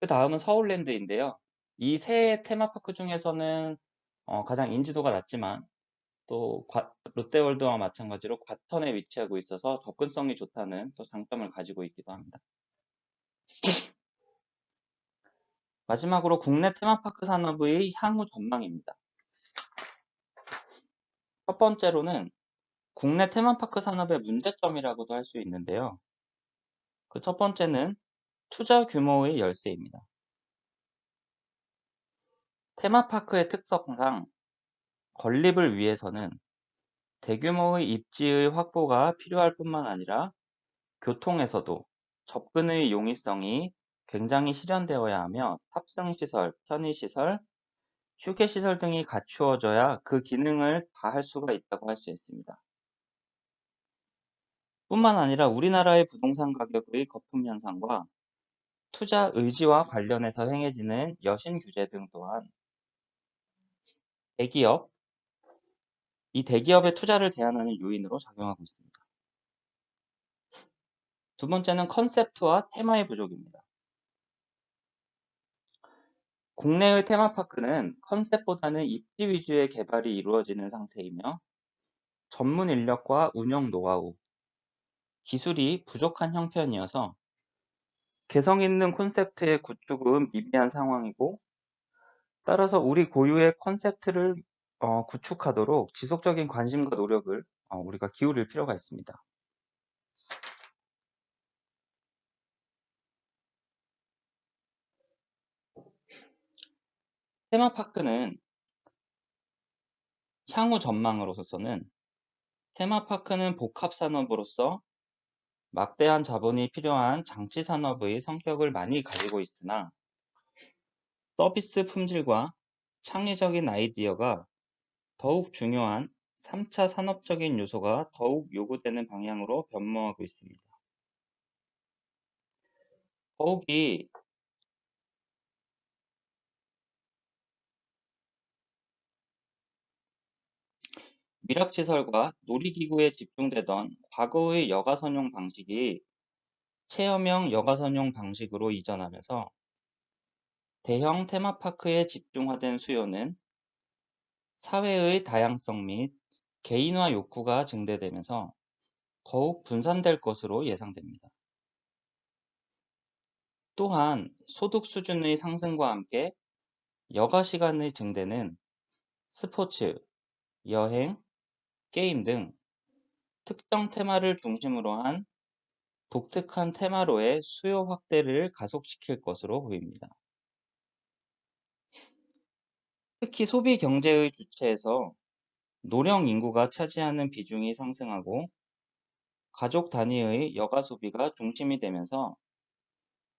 Speaker 1: 그 다음은 서울랜드인데요. 이 세 테마파크 중에서는 가장 인지도가 낮지만 또 롯데월드와 마찬가지로 과천에 위치하고 있어서 접근성이 좋다는 또 장점을 가지고 있기도 합니다. 마지막으로 국내 테마파크 산업의 향후 전망입니다. 첫 번째로는 국내 테마파크 산업의 문제점이라고도 할 수 있는데요. 그 첫 번째는 투자 규모의 열세입니다. 테마파크의 특성상 건립을 위해서는 대규모의 입지의 확보가 필요할 뿐만 아니라 교통에서도 접근의 용이성이 굉장히 실현되어야 하며 탑승시설, 편의시설, 휴게시설 등이 갖추어져야 그 기능을 다할 수가 있다고 할 수 있습니다. 뿐만 아니라 우리나라의 부동산 가격의 거품 현상과 투자 의지와 관련해서 행해지는 여신 규제 등 또한 이 대기업의 투자를 제한하는 요인으로 작용하고 있습니다. 두 번째는 컨셉트와 테마의 부족입니다. 국내의 테마파크는 컨셉보다는 입지 위주의 개발이 이루어지는 상태이며 전문 인력과 운영 노하우, 기술이 부족한 형편이어서 개성 있는 콘셉트의 구축은 미비한 상황이고, 따라서 우리 고유의 컨셉트를 구축하도록 지속적인 관심과 노력을 우리가 기울일 필요가 있습니다. 테마파크는 향후 전망으로서는 테마파크는 복합산업으로서 막대한 자본이 필요한 장치산업의 성격을 많이 가지고 있으나 서비스 품질과 창의적인 아이디어가 더욱 중요한 3차 산업적인 요소가 더욱 요구되는 방향으로 변모하고 있습니다. 더욱이 밀랍시설과 놀이기구에 집중되던 과거의 여가선용 방식이 체험형 여가선용 방식으로 이전하면서 대형 테마파크에 집중화된 수요는 사회의 다양성 및 개인화 욕구가 증대되면서 더욱 분산될 것으로 예상됩니다. 또한 소득 수준의 상승과 함께 여가 시간의 증대는 스포츠, 여행, 게임 등 특정 테마를 중심으로 한 독특한 테마로의 수요 확대를 가속시킬 것으로 보입니다. 특히 소비 경제의 주체에서 노령 인구가 차지하는 비중이 상승하고 가족 단위의 여가 소비가 중심이 되면서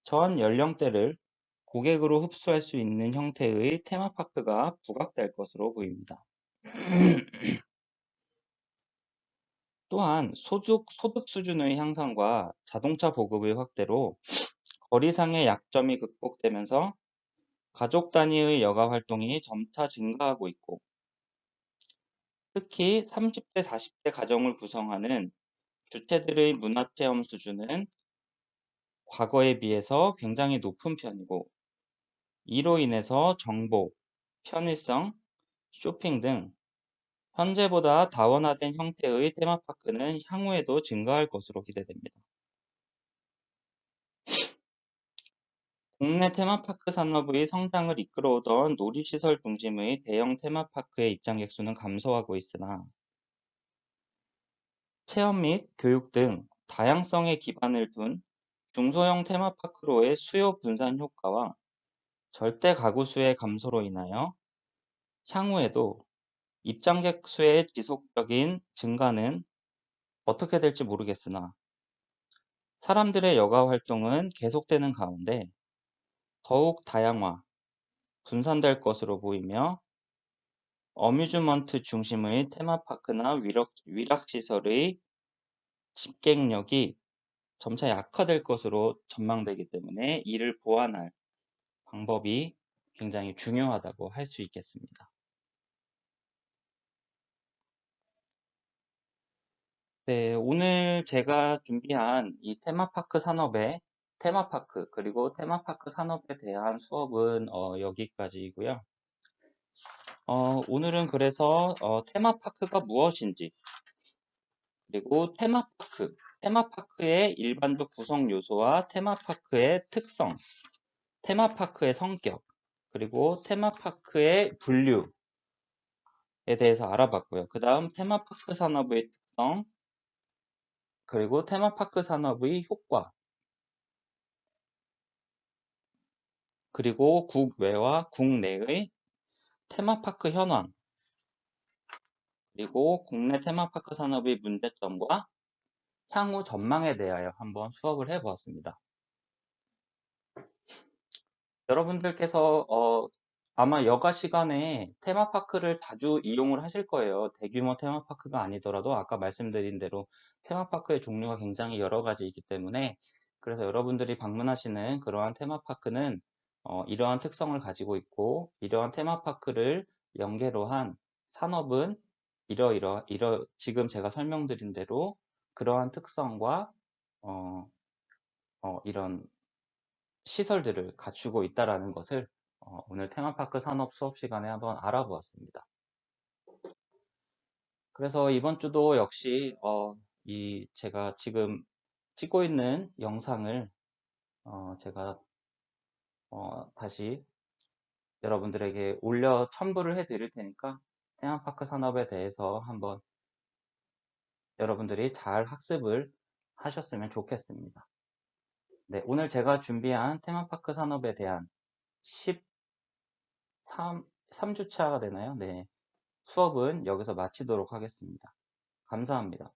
Speaker 1: 전 연령대를 고객으로 흡수할 수 있는 형태의 테마파크가 부각될 것으로 보입니다. 또한 소득 수준의 향상과 자동차 보급의 확대로 거리상의 약점이 극복되면서 가족 단위의 여가 활동이 점차 증가하고 있고, 특히 30대, 40대 가정을 구성하는 주체들의 문화체험 수준은 과거에 비해서 굉장히 높은 편이고, 이로 인해서 정보, 편의성, 쇼핑 등 현재보다 다원화된 형태의 테마파크는 향후에도 증가할 것으로 기대됩니다. 국내 테마파크 산업의 성장을 이끌어오던 놀이시설 중심의 대형 테마파크의 입장객 수는 감소하고 있으나 체험 및 교육 등 다양성에 기반을 둔 중소형 테마파크로의 수요 분산 효과와 절대 가구 수의 감소로 인하여 향후에도 입장객 수의 지속적인 증가는 어떻게 될지 모르겠으나 사람들의 여가 활동은 계속되는 가운데 더욱 다양화, 분산될 것으로 보이며 어뮤즈먼트 중심의 테마파크나 위락시설의 집객력이 점차 약화될 것으로 전망되기 때문에 이를 보완할 방법이 굉장히 중요하다고 할 수 있겠습니다. 네, 오늘 제가 준비한 이 테마파크 그리고 테마파크 산업에 대한 수업은 여기까지이고요. 오늘은 그래서 테마파크가 무엇인지 그리고 테마파크의 일반적 구성 요소와 테마파크의 특성, 테마파크의 성격, 그리고 테마파크의 분류에 대해서 알아봤고요. 그 다음 테마파크 산업의 특성, 그리고 테마파크 산업의 효과, 그리고 국외와 국내의 테마파크 현황, 그리고 국내 테마파크 산업의 문제점과 향후 전망에 대하여 한번 수업을 해보았습니다. 여러분들께서 아마 여가 시간에 테마파크를 자주 이용을 하실 거예요. 대규모 테마파크가 아니더라도 아까 말씀드린 대로 테마파크의 종류가 굉장히 여러 가지이기 때문에 그래서 여러분들이 방문하시는 그러한 테마파크는 이러한 특성을 가지고 있고 이러한 테마파크를 연계로 한 산업은 지금 제가 설명드린 대로 그러한 특성과 어, 이런 시설들을 갖추고 있다라는 것을 오늘 테마파크 산업 수업 시간에 한번 알아보았습니다. 그래서 이번 주도 역시 이 제가 지금 찍고 있는 영상을 제가 다시 여러분들에게 올려 첨부를 해 드릴 테니까 테마파크 산업에 대해서 한번 여러분들이 잘 학습을 하셨으면 좋겠습니다. 네, 오늘 제가 준비한 테마파크 산업에 대한 3주차가 되나요? 네. 수업은 여기서 마치도록 하겠습니다. 감사합니다.